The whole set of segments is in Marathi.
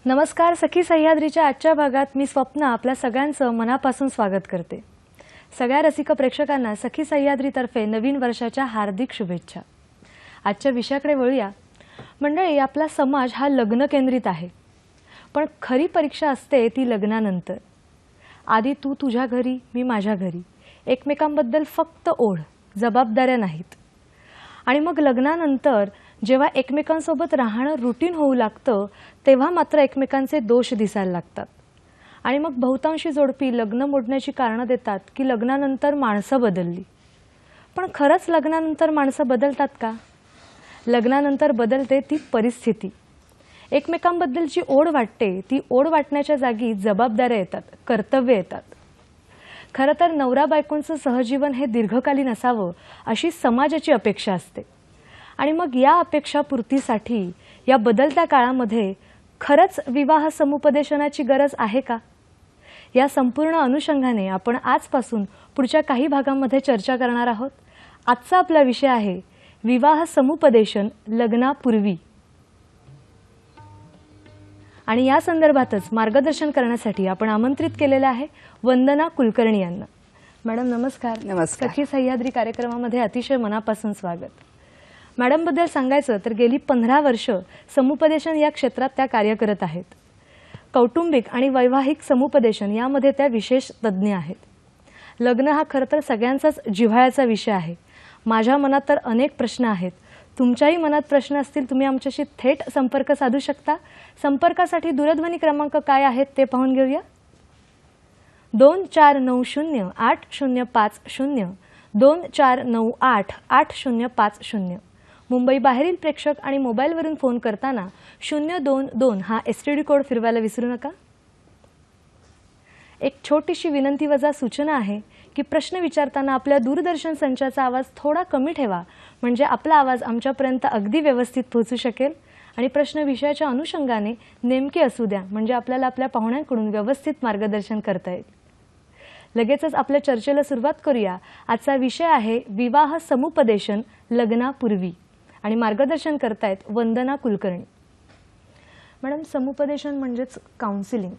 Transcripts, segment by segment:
नमस्कार. सखी सह्याद्रीच्या आजच्या भागात मी स्वप्ना आपल्या सगळ्यांचं मनापासून स्वागत करते. सगळ्या रसिक प्रेक्षकांना सखी सह्याद्रीतर्फे नवीन वर्षाच्या हार्दिक शुभेच्छा. आजच्या विषयाकडे वळूया. मंडळी, आपला समाज हा लग्न केंद्रित आहे, पण खरी परीक्षा असते ती लग्नानंतर. आधी तू तुझ्या घरी, मी माझ्या घरी, एकमेकांबद्दल फक्त ओढ, जबाबदाऱ्या नाहीत. आणि मग लग्नानंतर जेव्हा एकमेकांसोबत राहणं रुटीन होऊ लागतं तेव्हा मात्र एकमेकांचे दोष दिसायला लागतात. आणि मग बहुतांशी जोडपी लग्न मोडण्याची कारणं देतात की लग्नानंतर माणसं बदलली. पण खरंच लग्नानंतर माणसं बदलतात का? लग्नानंतर बदलते ती परिस्थिती. एकमेकांबद्दलची ओढ वाटते, ती ओढ वाटण्याच्या जागी जबाबदाऱ्या येतात, कर्तव्य येतात. खरं तर नवरा बायकोंचं सहजीवन हे दीर्घकालीन असावं अशी समाजाची अपेक्षा असते. आणि मग या अपेक्षा पूर्तीसाठी या बदलत्या काळामध्ये खरंच विवाह समुपदेशनाची गरज आहे का? या संपूर्ण अनुषंगाने आपण आजपासून पुढच्या काही भागांमध्ये चर्चा करणार आहोत. आजचा आपला विषय आहे विवाह समुपदेशन लग्नापूर्वी. आणि या संदर्भातच मार्गदर्शन करण्यासाठी आपण आमंत्रित केलेलं आहे वंदना कुलकर्णी यांना. मॅडम नमस्कार. नमस्कार. सखी सह्याद्री कार्यक्रमामध्ये अतिशय मनापासून स्वागत. मॅडमबद्दल सांगायचं तर गेली 15 वर्ष समुपदेशन या क्षेत्रात त्या कार्य करत आहेत. कौटुंबिक आणि वैवाहिक समुपदेशन यामध्ये त्या विशेष तज्ज्ञ आहेत. लग्न हा खरं तर सगळ्यांचाच जिव्हाळ्याचा विषय आहे. माझ्या मनात तर अनेक प्रश्न आहेत. तुमच्याही मनात प्रश्न असतील, तुम्ही आमच्याशी थेट संपर्क साधू शकता. संपर्कासाठी दूरध्वनी क्रमांक काय आहेत ते पाहून घेऊया. 24908050, 24988050. मुंबई बाहेरील प्रेक्षक आणि मोबाईलवरून फोन करताना 022 हा STD कोड फिरवायला विसरू नका. एक छोटीशी विनंती वजा सूचना आहे की प्रश्न विचारताना आपल्या दूरदर्शन संचाचा आवाज थोडा कमी ठेवा, म्हणजे आपला आवाज आमच्यापर्यंत अगदी व्यवस्थित पोहोचू शकेल. आणि प्रश्न विषयाच्या अनुषंगाने नेमके असू द्या, म्हणजे आपल्याला आपल्या पाहुण्यांकडून व्यवस्थित मार्गदर्शन करता येईल. लगेचच आपल्या चर्चेला सुरुवात करूया. आजचा विषय आहे विवाह समुपदेशन लग्नापूर्वी. आणि मार्गदर्शन करतायत वंदना कुलकर्णी. मॅडम, समुपदेशन म्हणजेच काउन्सिलिंग.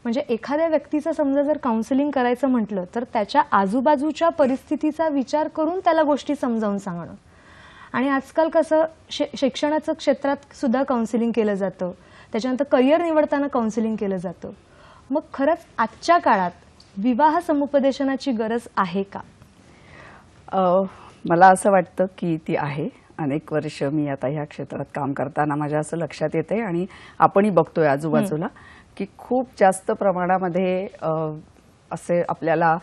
म्हणजे एखाद्या व्यक्तीचं समजा जर काउन्सिलिंग करायचं म्हटलं तर त्याच्या आजूबाजूच्या परिस्थितीचा विचार करून त्याला गोष्टी समजावून सांगणं. आणि आजकाल कसं शिक्षणाचं क्षेत्रात सुद्धा काउन्सिलिंग केलं जातं, त्याच्यानंतर करिअर निवडताना काउन्सिलिंग केलं जातं. मग खरंच आजच्या काळात विवाह समुपदेशनाची गरज आहे का? मला असं वाटतं की ती आहे. अनेक वर्ष मी आता ह्या क्षेत्रात काम करताना माझ्या असं लक्षात येते आणि आपणही बघतोय आजूबाजूला की खूप जास्त प्रमाणामध्ये असे आपल्याला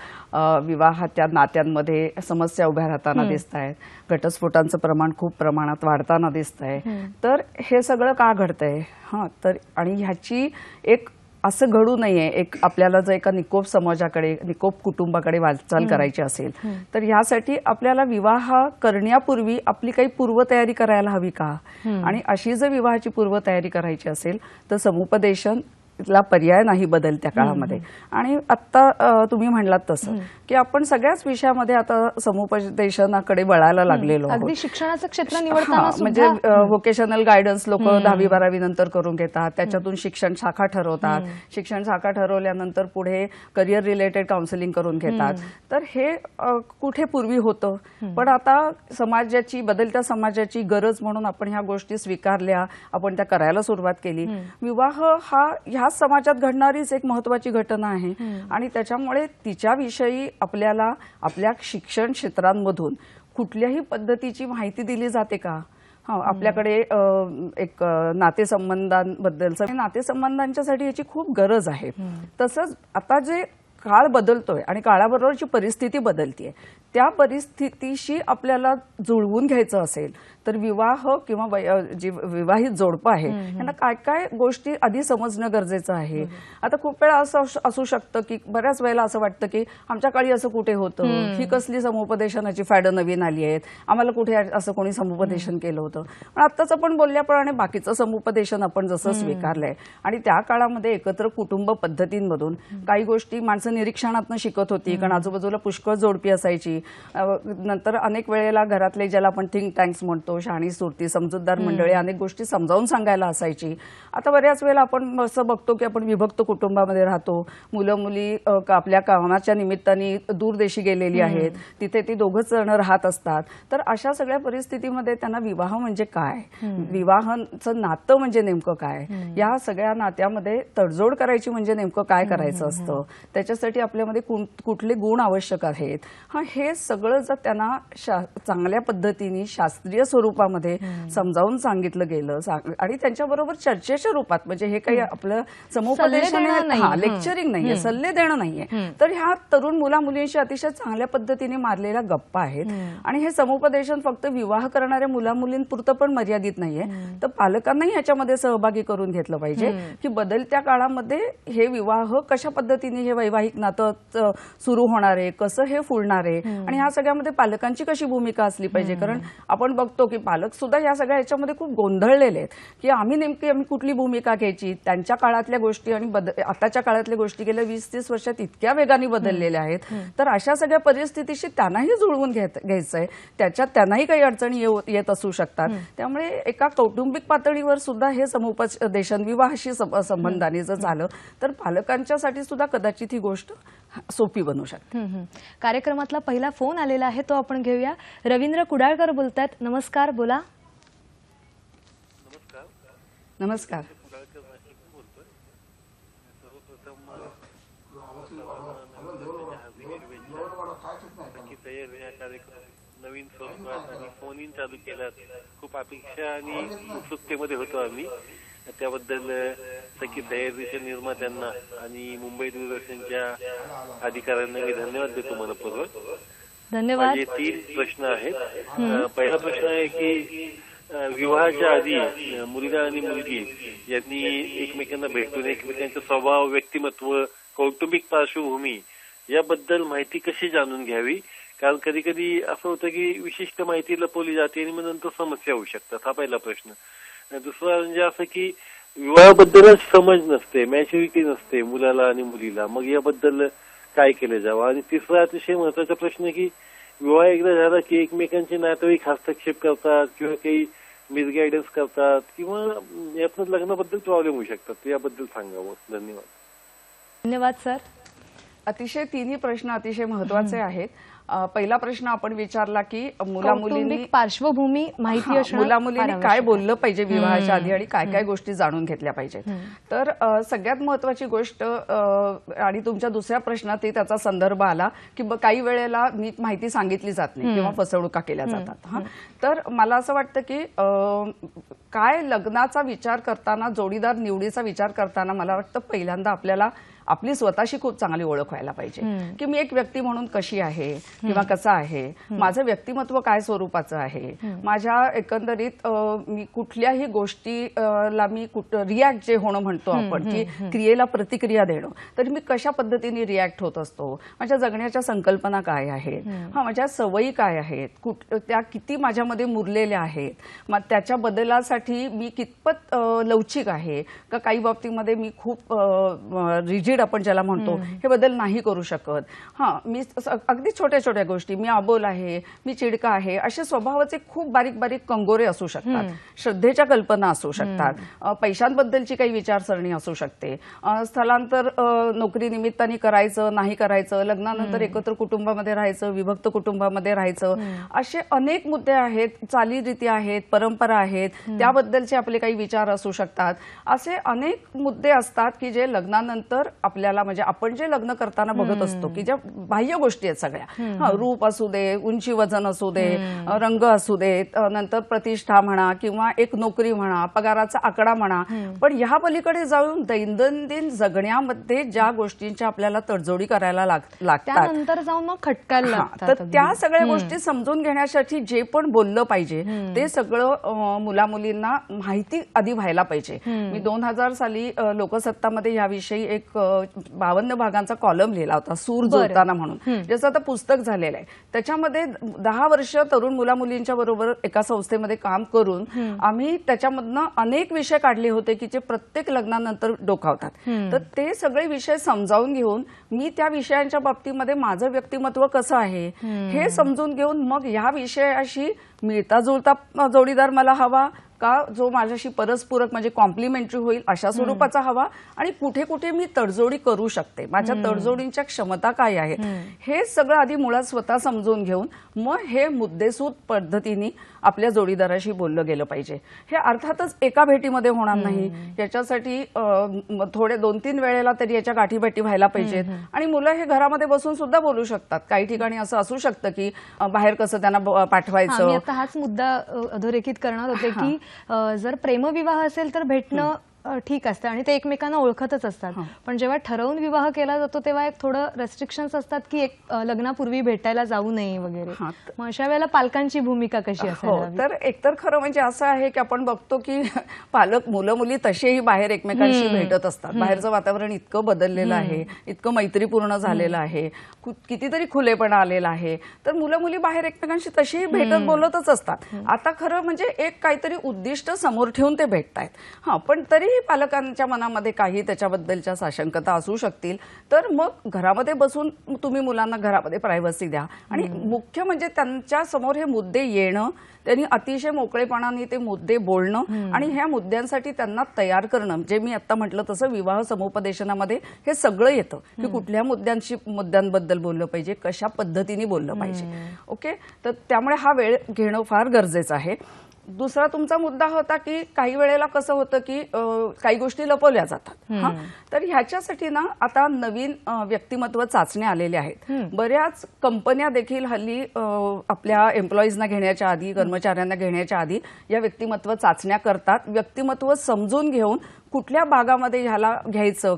विवाहाच्या नात्यांमध्ये समस्या उभ्या राहताना दिसत आहेत. घटस्फोटांचं प्रमाण खूप प्रमाणात वाढताना दिसत आहे. तर हे सगळं का घडतंय? तर आणि ह्याची एक असं घडू नये, एक आपल्याला जर एका निकोप समाजाकडे, निकोप कुटुंबाकडे वाटचाल करायची असेल तर ह्यासाठी आपल्याला विवाह करण्यापूर्वी आपली काही पूर्वतयारी करायला हवी का? आणि अशी जर विवाहाची पूर्वतयारी करायची असेल तर समुपदेशन ला पर्याय नाही बदलत्या काळामध्ये. आणि आता तुम्ही म्हणलात तसं की आपण सगळ्याच विषयामध्ये आता समुपदेशनाकडे वळायला लागलेलो आहोत. अगदी शिक्षणाचं क्षेत्र निवडताना म्हणजे व्होकेशनल गायडन्स लोक 10वी-12वी नंतर करून घेतात, त्याच्यातून शिक्षण शाखा ठरवतात. शिक्षण शाखा ठरवल्यानंतर पुढे करिअर रिलेटेड काउन्सिलिंग करून घेतात. तर हे कुठे पूर्वी होतं, पण आता समाजाची, बदलत्या समाजाची गरज म्हणून आपण ह्या गोष्टी स्वीकारल्या, आपण त्या करायला सुरुवात केली. विवाह हा ह्या समाजात घडणारीच एक महत्वाची घटना आहे आणि त्याच्यामुळे तिच्याविषयी आपल्याला आपल्या शिक्षण क्षेत्रांमधून कुठल्याही पद्धतीची माहिती दिली जाते का? आपल्याकडे एक नातेसंबंधांच्यासाठी याची खूप गरज आहे. तसंच आता जे काळ बदलतोय आणि काळाबरोबरची परिस्थिती बदलतीये, त्या परिस्थितीशी आपल्याला जुळवून घ्यायचं असेल तर विवाह किंवा जी विवाहित जोडपं आहे यांना काय काय गोष्टी आधी समजणं गरजेचं आहे. आता खूप वेळा असं असू शकतं की बऱ्याच वेळेला असं वाटतं की आमच्या काळी असं कुठे होतं, ही कसली समुपदेशनाची फॅडं नवीन आली आहेत, आम्हाला कुठे असं कोणी समुपदेशन केलं होतं. पण आत्ताच आपण बोलल्याप्रमाणे बाकीचं समुपदेशन आपण जसं स्वीकारलंय आणि त्या काळामध्ये एकत्र कुटुंब पद्धतींमधून काही गोष्टी माणसं मुलं निरीक्षणातनं शिकत होती, कारण आजूबाजूला पुष्कळ जोडपी असायची. नंतर अनेक वेळेला घरातले ज्याला आपण थिंक टँक्स म्हणतो, शहाणी सुरती समजूतदार मंडळी अनेक गोष्टी समजावून सांगायला असायची. आता बऱ्याच वेळेला आपण असं बघतो की आपण विभक्त कुटुंबामध्ये राहतो, मुलं मुली आपल्या कामाच्या निमित्ताने दूरदेशी गेलेली आहेत, तिथे ती दोघंच जण राहत असतात. तर अशा सगळ्या परिस्थितीमध्ये त्यांना विवाह म्हणजे काय, विवाहाचं नातं म्हणजे नेमकं काय, या सगळ्या नात्यामध्ये तडजोड करायची म्हणजे नेमकं काय करायचं असतं, त्याच्यासाठी आपल्यामध्ये कुठले गुण आवश्यक आहेत, हे सगळं जर त्यांना चांगल्या पद्धतीने शास्त्रीय स्वरूपामध्ये समजावून सांगितलं गेलं आणि त्यांच्याबरोबर चर्चेच्या रूपात, म्हणजे हे काही आपलं समुपदेशन लेक्चरिंग नाहीये, सल्ले देणं नाहीये, तर ह्या तरुण मुला मुलींशी अतिशय चांगल्या पद्धतीने मारलेल्या गप्पा आहेत. आणि हे समुपदेशन फक्त विवाह करणाऱ्या मुला मुलींपुरतं पण मर्यादित नाहीये, तर पालकांनाही ह्याच्यामध्ये सहभागी करून घेतलं पाहिजे की बदलत्या काळामध्ये हे विवाह कशा पद्धतीने हे वैवाहिक नातं सुरू होणार आहे, कसं हे फुलणार आहे, आणि ह्या सगळ्यामध्ये पालकांची कशी भूमिका असली पाहिजे. कारण आपण बघतो की पालक सुद्धा या सगळ्या ह्याच्यामध्ये खूप गोंधळलेले आहेत की आम्ही कुठली भूमिका घ्यायची. त्यांच्या काळातल्या गोष्टी आणि आताच्या काळातल्या गोष्टी गेल्या 20-30 वर्षात इतक्या वेगाने बदललेल्या आहेत, तर अशा सगळ्या परिस्थितीशी त्यांनाही जुळवून घ्यायचंय, त्याच्यात त्यांनाही काही अडचणी येत असू शकतात. त्यामुळे एका कौटुंबिक पातळीवर सुद्धा हे समुपदेशन विवाहाशी संबंधाने जर झालं तर पालकांच्यासाठी सुद्धा कदाचित ही गोष्ट सोपी बनू शकते. कार्यक्रमातला पहिला फोन आलेला आहे, तो आपण घेऊया. रवींद्र कुडाळकर बोलतायत. नमस्कार, बोला. नमस्कार. नवीन स्वरूपात आणि फोन इन चालू केला, खूप अपेक्षा आणि उत्सुकतेमध्ये होतो आम्ही. त्याबद्दल सखी सह्याद्रीच्या निर्मात्यांना आणि मुंबई दूरदर्शनच्या अधिकाऱ्यांना मी धन्यवाद देतो मनपूर्वक. धन्यवाद. माझे 3 प्रश्न आहेत. पहिला प्रश्न आहे की विवाहाच्या आधी मुलगा आणि मुलगी यांनी एकमेकांना भेटून एकमेकांचा स्वभाव, व्यक्तिमत्व, कौटुंबिक पार्श्वभूमी याबद्दल माहिती कशी जाणून घ्यावी. कारण कधी कधी असं होतं की विशिष्ट माहिती लपवली जाते आणि मग नंतर समस्या होऊ शकतात. हा पहिला प्रश्न. दुसरा म्हणजे असं की विवाहाबद्दलच समज नसते, मॅच्युरिटी नसते मुलाला आणि मुलीला, मग याबद्दल काय केलं जावं. आणि तिसरा अतिशय महत्वाचा प्रश्न की विवाह एकदा झाला की एकमेकांचे नातेवाईक हस्तक्षेप करतात किंवा काही मिसगायडन्स करतात किंवा यातनं लग्नाबद्दल प्रॉब्लेम होऊ शकतात, याबद्दल सांगावं. धन्यवाद. धन्यवाद सर. अतिशय तिन्ही प्रश्न अतिशय महत्वाचे आहेत. पहिला प्रश्न आपण विचारला की मुला-मुलींनी पार्श्वभूमी माहिती असणं, मुला-मुलींनी काय बोललं पाहिजे विवाहाच्या आधी आणि काय काय गोष्टी जाणून घेतल्या पाहिजेत. तर सगळ्यात महत्वाची गोष्ट, आणि तुमच्या दुसऱ्या प्रश्नातही त्याचा संदर्भ आला की काही वेळेला नीट माहिती सांगितली जात नाही किंवा फसवणुका केल्या जातात. तर मला असं वाटतं की काय लग्नाचा विचार करताना, जोडीदार निवडीचा विचार करताना मला वाटतं पहिल्यांदा आपल्याला आपली स्वतःशी खूप चांगली ओळख व्हायला पाहिजे की मी एक व्यक्ती म्हणून कशी आहे किंवा कसं आहे, माझं व्यक्तिमत्व काय स्वरूपाचं आहे, माझ्या एकंदरीत मी कुठल्याही गोष्टीला मी रिॲक्ट जे होणं म्हणतो आपण की क्रियेला प्रतिक्रिया देणं, तर मी कशा पद्धतीने रिॲक्ट होत असतो, माझ्या जगण्याच्या संकल्पना काय आहेत, माझ्या सवयी काय आहेत, त्या किती माझ्यामध्ये मुरलेल्या आहेत, मग त्याच्या बदलासाठी मी कितपत लवचिक आहे का, काही बाबतीमध्ये मी खूप रिजिड आपण ज्याला म्हणतो हे बदल नाही करू शकत. मी अगदी छोट्या छोट्या गोष्टी, मी अबोल आहे, मी चिडका आहे, असे स्वभावाचे खूप बारीक बारीक कंगोरे असू शकतात, श्रद्धेच्या कल्पना असू शकतात, पैशांबद्दलची काही विचारसरणी असू शकते, स्थलांतर नोकरी निमित्ताने करायचं नाही करायचं, लग्नानंतर एकत्र कुटुंबामध्ये राहायचं, विभक्त कुटुंबामध्ये राहायचं, असे अनेक मुद्दे आहेत, चालीरीती आहेत, परंपरा आहेत, त्याबद्दलचे आपले काही विचार असू शकतात. असे अनेक मुद्दे असतात की जे लग्नानंतर आपल्याला, म्हणजे आपण जे लग्न करताना बघत असतो की ज्या बाह्य गोष्टी आहेत सगळ्या, रूप असू दे, उंची वजन असू दे, रंग असू दे, नंतर प्रतिष्ठा म्हणा किंवा एक नोकरी म्हणा, पगाराचा आकडा म्हणा, पण ह्या पलीकडे जाऊन दैनंदिन जगण्यामध्ये ज्या गोष्टींच्या आपल्याला तडजोडी करायला लागतात, त्यानंतर जाऊन मग खटकायला लागतात. तर त्या सगळ्या गोष्टी समजून घेण्यासाठी जे पण बोललं पाहिजे ते सगळं मुला मुलींना माहिती आधी व्हायला पाहिजे. मी 2000 साली लोकसत्तामध्ये याविषयी एक 52 भागांचा कॉलम लिहिला होता, सूर जुळताना म्हणून, ज्याचं आता पुस्तक झालेलं आहे. त्याच्यामध्ये 10 वर्ष तरुण मुला मुलींच्या बरोबर एका संस्थेमध्ये काम करून आम्ही त्याच्यामधनं अनेक विषय काढले होते की जे प्रत्येक लग्नानंतर डोकावतात. तर ते सगळे विषय समजावून घेऊन मी त्या विषयांच्या बाबतीमध्ये माझं व्यक्तिमत्व कसं आहे हे समजून घेऊन मग या विषयाशी मिळता जुळता जोडीदार मला हवा का, जो माझ्याशी परस्पूरक म्हणजे कॉम्प्लिमेंटरी होईल अशा स्वरूपाचा हवा, आणि कुठे कुठे मी तडजोडी करू शकते, माझ्या तडजोडींच्या क्षमता काय आहेत, हे सगळं आधी मुळात स्वतः समजून घेऊन मग हे मुद्देसूद पद्धतीने आपल्या जोडीदाराशी बोललं गेलं पाहिजे. हे अर्थातच एका भेटीमध्ये होणार नाही, याच्यासाठी थोडे 2-3 वेळेला तरी याच्या गाठीभेटी व्हायला पाहिजेत. आणि मुलं हे घरामध्ये बसून सुद्धा बोलू शकतात. काही ठिकाणी असं असू शकतं की बाहेर कसं त्यांना पाठवायचं. मी आता हाच मुद्दा अधोरेखित करणार होते की जर प्रेमविवाह असेल तर भेटणं ठीक असतं आणि ते एकमेकांना ओळखतच असतात, पण जेव्हा ठरवून विवाह केला जातो तेव्हा एक थोडं रेस्ट्रिक्शन्स असतात की एक लग्नापूर्वी भेटायला जाऊ नये वगैरे. मग अशा वेळेला पालकांची भूमिका कशी असेल? तर एकतर खरं म्हणजे असं आहे की आपण बघतो की पालक मुलं मुली तसेही बाहेर एकमेकांशी भेटत असतात. बाहेरचं वातावरण इतकं बदललेलं आहे, इतकं मैत्रीपूर्ण झालेलं आहे, कितीतरी खुलेपणा आलेला आहे, तर मुलं मुली बाहेर एकमेकांशी तशीही भेटत बोलतच असतात. आता खरं म्हणजे एक काहीतरी उद्दिष्ट समोर ठेवून ते भेटतायत. पण तरी पालकांच्या मनामध्ये काही त्याच्याबद्दलच्या साशंकता असू शकतील, तर मग घरामध्ये बसून तुम्ही मुलांना घरामध्ये प्रायव्हसी द्या. आणि मुख्य म्हणजे त्यांच्या समोर हे मुद्दे येणं, त्यांनी अतिशय मोकळेपणाने ते मुद्दे बोलणं आणि ह्या मुद्द्यांसाठी त्यांना तयार करणं. जे मी आता म्हटलं तसं विवाह समुपदेशनामध्ये हे सगळं येतं की कुठल्या मुद्द्यांबद्दल बोललं पाहिजे, कशा पद्धतीने बोललं पाहिजे. ओके, तर त्यामुळे हा वेळ घेणं फार गरजेचं आहे. दुसरा तुमचा मुद्दा होता की काही वेळेला कसं होतं की काही गोष्टी लपवल्या जातात. तर ह्याच्यासाठी ना आता नवीन व्यक्तिमत्व चाचण्या आलेल्या आहेत. बऱ्याच कंपन्या देखील हल्ली आपल्या एम्प्लॉईजना घेण्याच्या आधी, कर्मचाऱ्यांना घेण्याच्या आधी या व्यक्तिमत्व चाचण्या करतात. व्यक्तिमत्व समजून घेऊन कुठल्या भागामध्ये ह्याला घ्यायचं,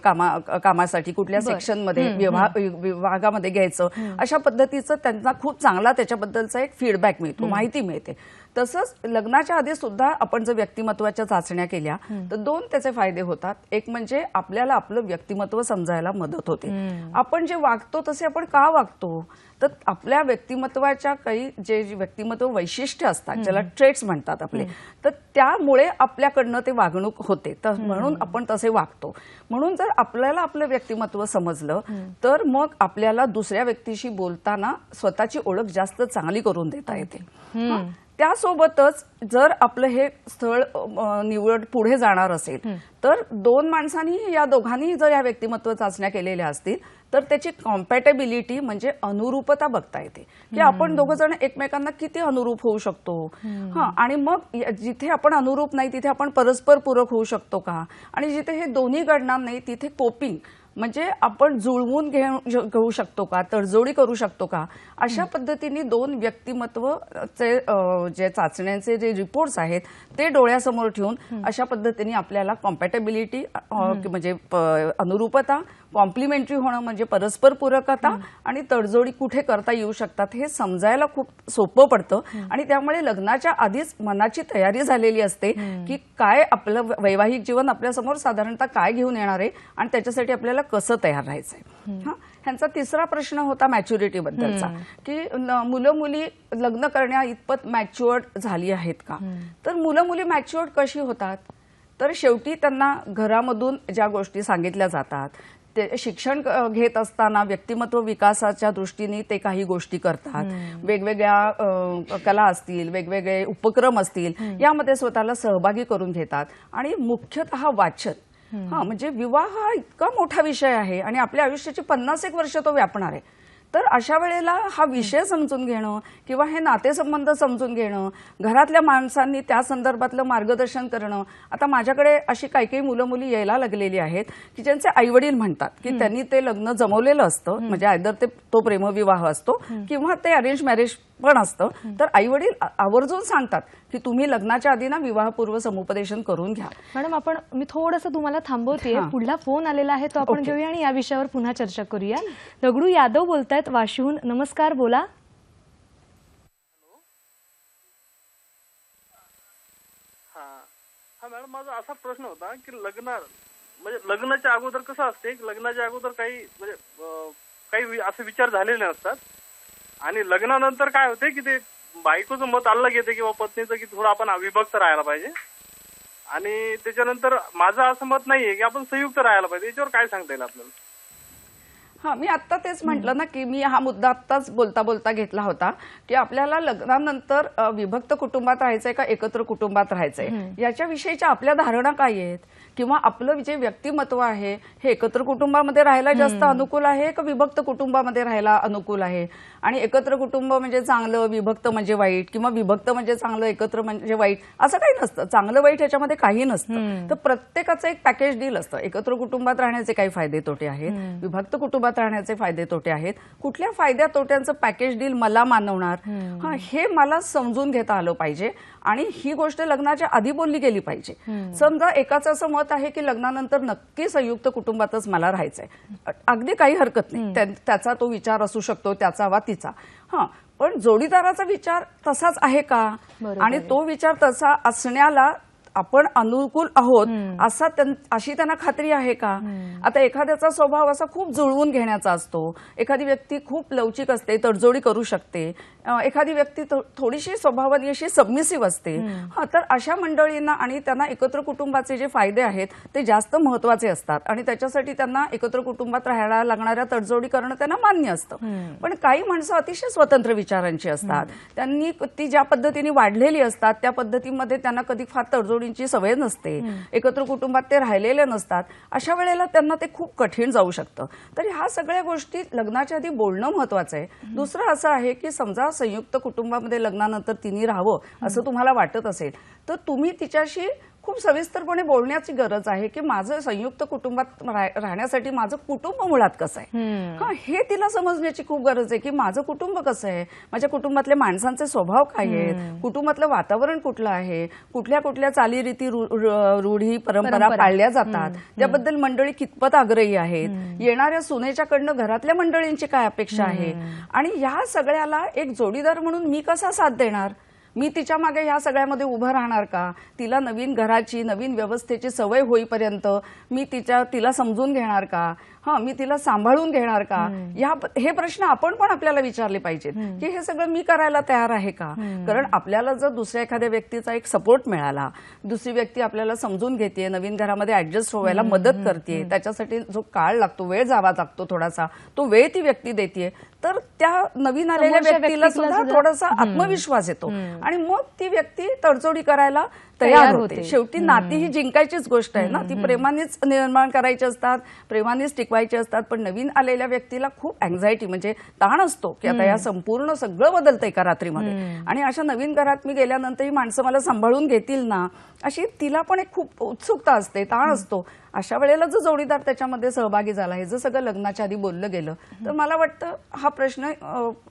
कामासाठी कुठल्या सेक्शनमध्ये, विभागामध्ये घ्यायचं, अशा पद्धतीचं त्यांना खूप चांगला त्याच्याबद्दलचा एक फीडबॅक मिळतो, माहिती मिळते. तसंच लग्नाच्या आधी सुद्धा आपण जर व्यक्तिमत्वाच्या चाचण्या केल्या तर 2 त्याचे फायदे होतात. एक म्हणजे आपल्याला आपलं व्यक्तिमत्व समजायला मदत होते. आपण जे वागतो तसे आपण का वागतो, तर आपल्या व्यक्तिमत्वाच्या काही जे व्यक्तिमत्व वैशिष्ट्य असतात, ज्याला ट्रेट्स म्हणतात आपले, तर त्यामुळे आपल्याकडनं ते वागणूक होते, तर म्हणून आपण तसे वागतो. म्हणून जर आपल्याला आपलं व्यक्तिमत्व समजलं तर मग आपल्याला दुसऱ्या व्यक्तीशी बोलताना स्वतःची ओळख जास्त चांगली करून देता येते. त्यासोबतच जर आपलं हे स्थळ निवड पुढे जाणार असेल तर 2 माणसांनी या दोघांनी जर या व्यक्तिमत्व चाचण्या केलेल्या असतील तर त्याची कॉम्पॅटेबिलिटी म्हणजे अनुरूपता बघता येते की आपण दोघं जण एकमेकांना किती अनुरूप होऊ शकतो. आणि मग जिथे आपण अनुरूप नाही तिथे आपण परस्पर पूरक होऊ शकतो का, आणि जिथे हे दोन्ही घडणार नाही तिथे कोपिंग म्हणजे आपण जुळवून घेऊ शकतो का, तडजोडी करू शकतो का, अशा पद्धतीने 2 व्यक्तिमत्वचे जे चाचण्यांचे जे रिपोर्ट्स आहेत ते डोळ्यासमोर ठेवून अशा पद्धतीने आपल्याला कॉम्पॅटेबिलिटी म्हणजे अनुरूपता, कॉम्प्लिमेंटरी होणं म्हणजे परस्पर पूरकता आणि तडजोडी कुठे करता येऊ शकतात हे समजायला खूप सोपं पडतं. आणि त्यामुळे लग्नाच्या आधीच मनाची तयारी झालेली असते की काय आपलं वैवाहिक जीवन आपल्यासमोर साधारणतः काय घेऊन येणार आहे आणि त्याच्यासाठी आपल्याला कसं तयार राहायचंय. ह्यांचा तिसरा प्रश्न होता मॅच्युरिटी बद्दलचा की मुलं मुली लग्न करण्या इतपत मॅच्युअर्ड झाली आहेत का. तर मुलं मुली मॅच्युअर्ड कशी होतात, तर शेवटी त्यांना घरामधून ज्या गोष्टी सांगितल्या जातात, ते शिक्षण घेत असताना व्यक्तिमत्व विकासाच्या दृष्टीने ते काही गोष्टी करतात, वेगवेगळ्या कला असतील, वेगवेगळे उपक्रम असतील, यामध्ये स्वतःला सहभागी करून घेतात. आणि मुख्यतः वाचन, म्हणजे विवाह हा इतका मोठा विषय आहे आणि आपल्या आयुष्याची 50 वर्ष तो व्यापणार आहे. तर अशा वेळेला हा विषय समजून घेणं किंवा हे नातेसंबंध समजून घेणं, घरातल्या माणसांनी त्या संदर्भातलं मार्गदर्शन करणं. आता माझ्याकडे अशी काही मुलं मुली यायला लागलेली आहेत की ज्यांचे आईवडील म्हणतात की त्यांनी ते लग्न जमवलेलं असतं, म्हणजे आयदर तो प्रेमविवाह असतो किंवा ते अरेंज मॅरेज पण असतं. तर आईवडील आवर्जून सांगतात की तुम्ही लग्नाच्या आधी ना विवाहपूर्व समुपदेशन करून घ्या. मॅडम, मी थोडंसं तुम्हाला थांबवते, पुढला फोन आलेला आहे तो आपण घेऊया आणि या विषयावर पुन्हा चर्चा करूया. दगडू यादव बोलतायत वाशीहून. नमस्कार, बोला. हा मॅडम, माझा असा प्रश्न होता की लग्न म्हणजे लग्नाच्या अगोदर कसं असते, लग्नाच्या अगोदर काही म्हणजे काही असे विचार झालेले नसतात आणि लग्नानंतर काय होते की ते बायकोचं मत अलग येते किंवा पत्नीचं की थोडं आपण अविभक्त राहायला पाहिजे आणि त्याच्यानंतर माझं असं मत नाहीये की आपण संयुक्त राहायला पाहिजे. याच्यावर काय सांगता येईल आपल्याला? हा, मी आता तेच म्हटलं ना की मी हा मुद्दा आत्ताच बोलता बोलता घेतला होता की आपल्याला लग्नानंतर विभक्त कुटुंबात राहायचंय का एकत्र कुटुंबात राहायचंय याच्याविषयीच्या आपल्या धारणा काय आहेत किंवा आपलं जे व्यक्तिमत्व आहे हे एकत्र कुटुंबामध्ये राहायला जास्त अनुकूल आहे का विभक्त कुटुंबामध्ये राहायला अनुकूल आहे. आणि एकत्र कुटुंब म्हणजे चांगलं, विभक्त म्हणजे वाईट, किंवा विभक्त म्हणजे चांगलं, एकत्र म्हणजे वाईट, असं काही नसतं. चांगलं वाईट ह्याच्यामध्ये काही नसतं. तर प्रत्येकाचं एक पॅकेज डील असतं. एकत्र कुटुंबात राहण्याचे काही फायदे तोटे आहेत, विभक्त कुटुंबात राहण्याचे फायदे तोटे आहेत. कुठल्या फायद्या तोट्यांचं पॅकेज डील मला मानवणार, हे मला समजून घेता आलं पाहिजे आणि ही गोष्ट लग्नाच्या आधी बोलली गेली पाहिजे. समजा एकाचं असं मत आहे की लग्नानंतर नक्की संयुक्त कुटुंबातच मला राहायचंय, अगदी काही हरकत नाही, त्याचा तो विचार असू शकतो, त्याचा वा तिचा. पण जोडीदाराचा विचार तसाच आहे का आणि तो विचार तसा असण्याला आपण अनुकूल आहोत अशी त्यांना खात्री आहे का. आता एखाद्याचा स्वभाव असा खूप जुळवून घेण्याचा असतो, एखादी व्यक्ती खूप लवचिक असते, तडजोडी करू शकते, एखादी व्यक्ती थोडीशी स्वभावाने अशी सबमिसिव्ह असते. तर अशा मंडळींना आणि त्यांना एकत्र कुटुंबाचे जे फायदे आहेत ते जास्त महत्वाचे असतात आणि त्याच्यासाठी त्यांना एकत्र कुटुंबात राहायला लागणाऱ्या तडजोडी करणं त्यांना मान्य असतं. पण काही माणसं अतिशय स्वतंत्र विचारांची असतात, त्यांनी ती ज्या पद्धतीने वाढलेली असतात त्या पद्धतीमध्ये त्यांना कधी फार तडजोडी सवय नसते, एकत्र कुटुंबात ते राहिलेले नसतात. अशा वेळेला त्यांना ते खूप कठीण जाऊ शकतं. तर ह्या सगळ्या गोष्टी लग्नाच्या आधी बोलणं महत्वाचं आहे. दुसरं असं आहे की समजा संयुक्त कुटुंबामध्ये लग्नानंतर तिने राहावं असं तुम्हाला वाटत असेल तर तुम्ही तिच्याशी खूप सविस्तरपणे बोलण्याची गरज आहे की माझं संयुक्त कुटुंबात राहण्यासाठी माझं कुटुंब मुळात कसं आहे, हे तिला समजण्याची खूप गरज आहे की माझं कुटुंब कसं आहे, माझ्या कुटुंबातले माणसांचे स्वभाव काय आहेत, कुटुंबातलं वातावरण कुठलं आहे, कुठल्या कुठल्या चालीरीती रूढी परंपरा पाळल्या जातात, त्याबद्दल मंडळी कितपत आग्रही आहेत, येणाऱ्या सुनेच्याकडनं घरातल्या मंडळींची काय अपेक्षा आहे आणि या सगळ्याला एक जोडीदार म्हणून मी कसा साथ देणार. मी तिच्या मागे ह्या सगळ्यामध्ये उभं राहणार का, तिला नवीन घराची नवीन व्यवस्थेची सवय होईपर्यंत मी तिला समजून घेणार का, मी तिला सांभाळून घेणार का, हे प्रश्न आपण पण आपल्याला विचारले पाहिजेत की हे सगळं मी करायला तयार आहे का. कारण आपल्याला जर दुसऱ्या एखाद्या व्यक्तीचा एक सपोर्ट मिळाला, दुसरी व्यक्ती आपल्याला समजून घेते, नवीन घरामध्ये ऍडजस्ट व्हायला मदत करते, त्याच्यासाठी जो काळ लागतो, वेळ जावा लागतो थोडासा, तो वेळ ती व्यक्ती देते, तर त्या नवीन आलेल्या व्यक्तीला सुद्धा थोडासा आत्मविश्वास येतो आणि मग ती व्यक्ती तडजोडी करायला तयार होते. शेवटी नाती ही जिंकायचीच गोष्ट आहे ना, ती प्रेमानेच निर्माण करायची असतात, प्रेमानेच टिकवायची असतात. पण नवीन आलेल्या व्यक्तीला खूप अँझायटी म्हणजे ताण असतो की आता या संपूर्ण सगळं बदलतंय एका रात्रीमध्ये आणि अशा नवीन घरात मी गेल्यानंतर ही माणसं मला सांभाळून घेतील ना, अशी तिला पण एक खूप उत्सुकता असते, ताण असतो. अशा वेळेला जो जोडीदार त्याच्यामध्ये सहभागी झाला, हे जर सगळं लग्नाच्या आधी बोललं गेलं तर मला वाटतं हा प्रश्न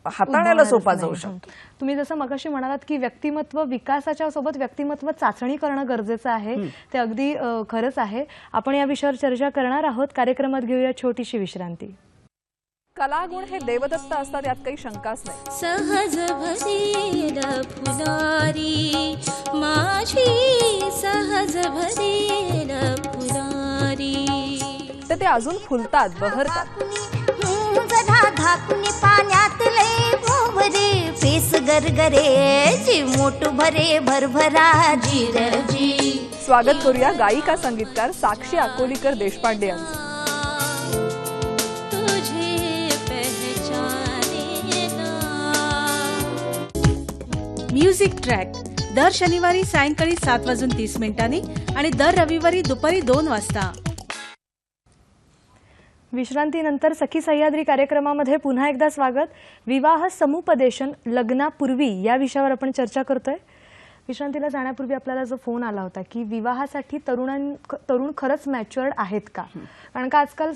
हाताळायला सोपा जाऊ शकतो. तुम्ही जसं मगाशी म्हणालात की व्यक्तिमत्व विकासाच्या सोबत व्यक्तिमत्व चाचणी करणं गरजेचं आहे, ते अगदी खरंच आहे. आपण या विषयावर चर्चा करणार आहोत. कार्यक्रमात घेऊया छोटीशी विश्रांती. कलागुण हे देवदत्त असतात यात काही शंकाच नाही. सहज भरेल फुलारी माझी सहज भरेल फुलारी, तर ते अजून फुलतात, बहरतात. धाकुनी पाण्यात लय भोवरे फेस गरगरे जी मोठ भरे भरभरा जी. स्वागत करूया गायिका संगीतकार साक्षी अकोलीकर देशपांडे यांचं. म्युझिक ट्रॅक दर शनिवारी सायंकाळी 7:30 आणि दर रविवारी दुपारी 2 वाजता. विश्रांतीनंतर सखी सह्याद्री कार्यक्रमामध्ये पुन्हा एकदा स्वागत. विवाह समुपदेशन लग्नापूर्वी या विषयावर आपण चर्चा करतोय. विश्रांतीला जाण्यापूर्वी आपल्याला जो फोन आला होता की विवाहासाठी तरुण खरंच मॅच्युअर्ड आहेत का, कारण का आजकाल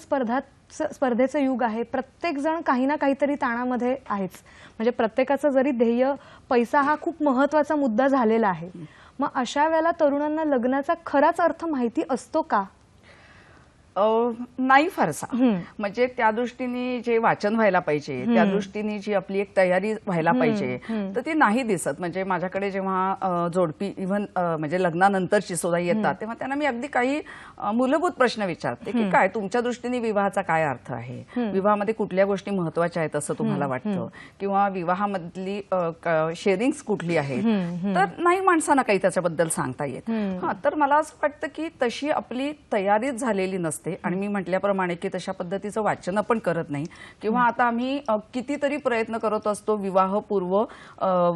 स्पर्धेचं युग आहे, प्रत्येक जण काही ना काहीतरी ताणामध्ये आहेच. म्हणजे प्रत्येकाचं जरी ध्येय पैसा हा खूप महत्वाचा मुद्दा झालेला आहे, मग अशा वेळेला तरुणांना लग्नाचा खराच अर्थ माहिती असतो का. नाही फारसा. म्हणजे त्या दृष्टीने जे वाचन व्हायला पाहिजे, त्या दृष्टीने जी आपली एक तयारी व्हायला पाहिजे, तर ती नाही दिसत. म्हणजे माझ्याकडे जेव्हा जोडपी इव्हन म्हणजे लग्नानंतरची सुद्धा येतात, तेव्हा त्यांना मी अगदी काही मूलभूत प्रश्न विचारते की काय तुमच्या दृष्टीने विवाहाचा काय अर्थ आहे, विवाहामध्ये कुठल्या गोष्टी महत्वाच्या आहेत असं तुम्हाला वाटतं, किंवा विवाहामधली शेअरिंग्स कुठली आहेत. तर नाही माणसांना काही त्याच्याबद्दल सांगता येत. तर मला असं वाटतं की तशी आपली तयारीच झालेली नसते आणि मी म्हटल्याप्रमाणे की तशा पद्धतीचं वाचन आपण करत नाही. किंवा आता आम्ही कितीतरी प्रयत्न करत असतो विवाहपूर्व